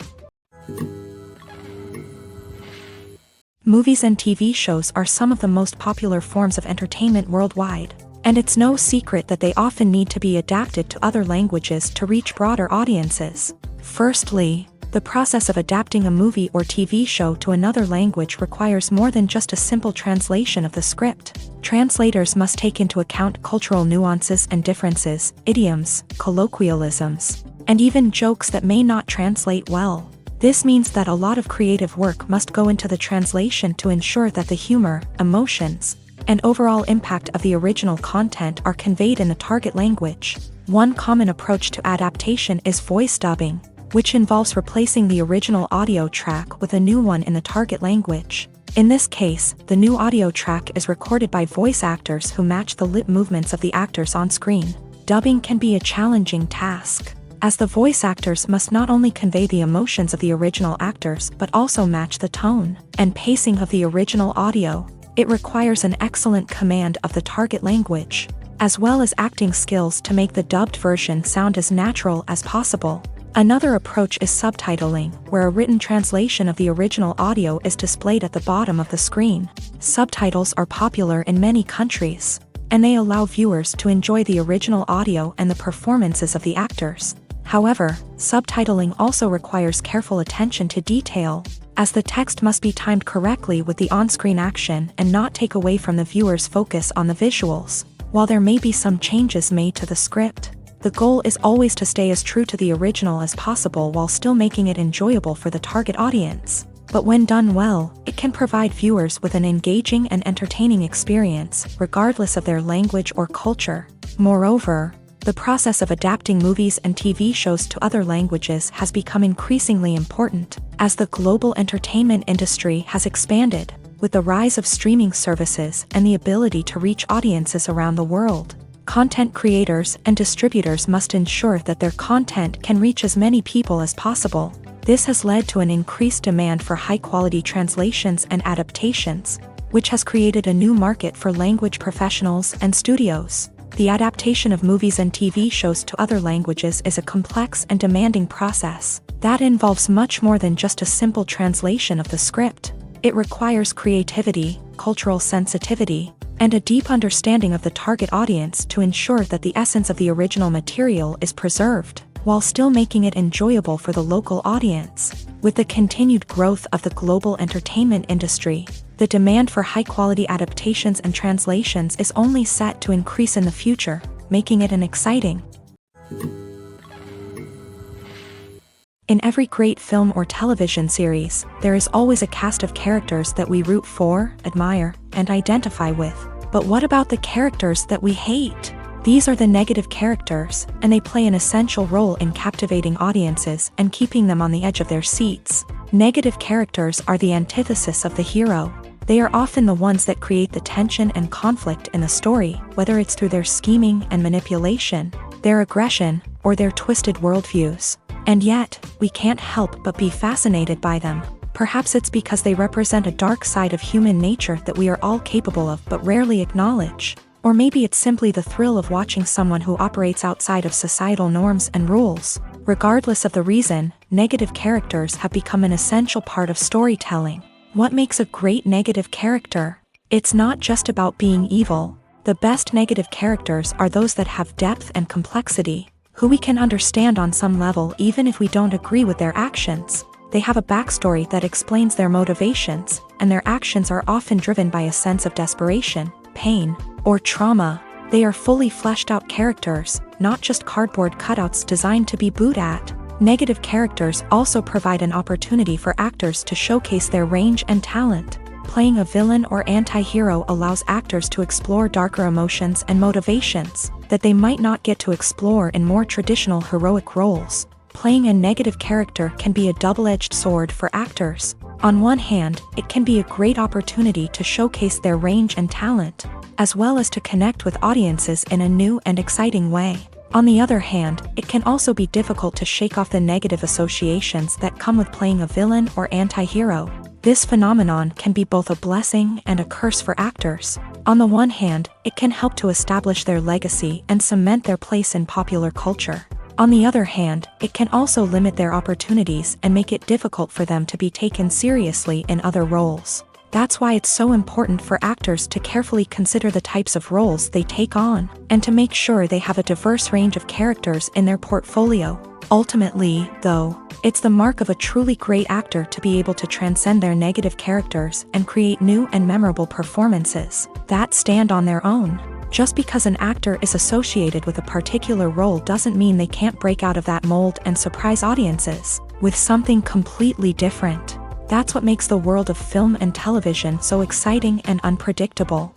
Movies and TV shows are some of the most popular forms of entertainment worldwide, and it's no secret that they often need to be adapted to other languages to reach broader audiences. Firstly, the process of adapting a movie or TV show to another language requires more than just a simple translation of the script. Translators must take into account cultural nuances and differences, idioms, colloquialisms, and even jokes that may not translate well. This means that a lot of creative work must go into the translation to ensure that the humor, emotions, and overall impact of the original content are conveyed in the target language. One common approach to adaptation is voice dubbing, which involves replacing the original audio track with a new one in the target language. In this case, the new audio track is recorded by voice actors who match the lip movements of the actors on screen. Dubbing can be a challenging task, as the voice actors must not only convey the emotions of the original actors but also match the tone and pacing of the original audio. It requires an excellent command of the target language, as well as acting skills to make the dubbed version sound as natural as possible. Another approach is subtitling, where a written translation of the original audio is displayed at the bottom of the screen. Subtitles are popular in many countries, and they allow viewers to enjoy the original audio and the performances of the actors. However, subtitling also requires careful attention to detail, as the text must be timed correctly with the on-screen action and not take away from the viewer's focus on the visuals. While there may be some changes made to the script, the goal is always to stay as true to the original as possible while still making it enjoyable for the target audience. But when done well, it can provide viewers with an engaging and entertaining experience, regardless of their language or culture. Moreover, the process of adapting movies and TV shows to other languages has become increasingly important, as the global entertainment industry has expanded, with the rise of streaming services and the ability to reach audiences around the world. Content creators and distributors must ensure that their content can reach as many people as possible. This has led to an increased demand for high-quality translations and adaptations, which has created a new market for language professionals and studios. The adaptation of movies and TV shows to other languages is a complex and demanding process that involves much more than just a simple translation of the script. It requires creativity, cultural sensitivity, and a deep understanding of the target audience to ensure that the essence of the original material is preserved, while still making it enjoyable for the local audience. With the continued growth of the global entertainment industry, the demand for high-quality adaptations and translations is only set to increase in the future, making it an exciting. In every great film or television series, there is always a cast of characters that we root for, admire, and identify with. But what about the characters that we hate? These are the negative characters, and they play an essential role in captivating audiences and keeping them on the edge of their seats. Negative characters are the antithesis of the hero. They are often the ones that create the tension and conflict in the story, whether it's through their scheming and manipulation, their aggression, or their twisted worldviews. And yet, we can't help but be fascinated by them. Perhaps it's because they represent a dark side of human nature that we are all capable of but rarely acknowledge. Or maybe it's simply the thrill of watching someone who operates outside of societal norms and rules. Regardless of the reason, negative characters have become an essential part of storytelling. What makes a great negative character? It's not just about being evil. The best negative characters are those that have depth and complexity, who we can understand on some level even if we don't agree with their actions. They have a backstory that explains their motivations, and their actions are often driven by a sense of desperation, pain, or trauma. They are fully fleshed out characters, not just cardboard cutouts designed to be booed at. Negative characters also provide an opportunity for actors to showcase their range and talent. Playing a villain or anti-hero allows actors to explore darker emotions and motivations that they might not get to explore in more traditional heroic roles. playing a negative character can be a double-edged sword for actors. On one hand, it can be a great opportunity to showcase their range and talent, as well as to connect with audiences in a new and exciting way. On the other hand, it can also be difficult to shake off the negative associations that come with playing a villain or anti-hero. This phenomenon can be both a blessing and a curse for actors. On the one hand, it can help to establish their legacy and cement their place in popular culture. On the other hand, it can also limit their opportunities and make it difficult for them to be taken seriously in other roles. That's why it's so important for actors to carefully consider the types of roles they take on, and to make sure they have a diverse range of characters in their portfolio. Ultimately, though, it's the mark of a truly great actor to be able to transcend their negative characters and create new and memorable performances that stand on their own. Just because an actor is associated with a particular role doesn't mean they can't break out of that mold and surprise audiences with something completely different. That's what makes the world of film and television so exciting and unpredictable.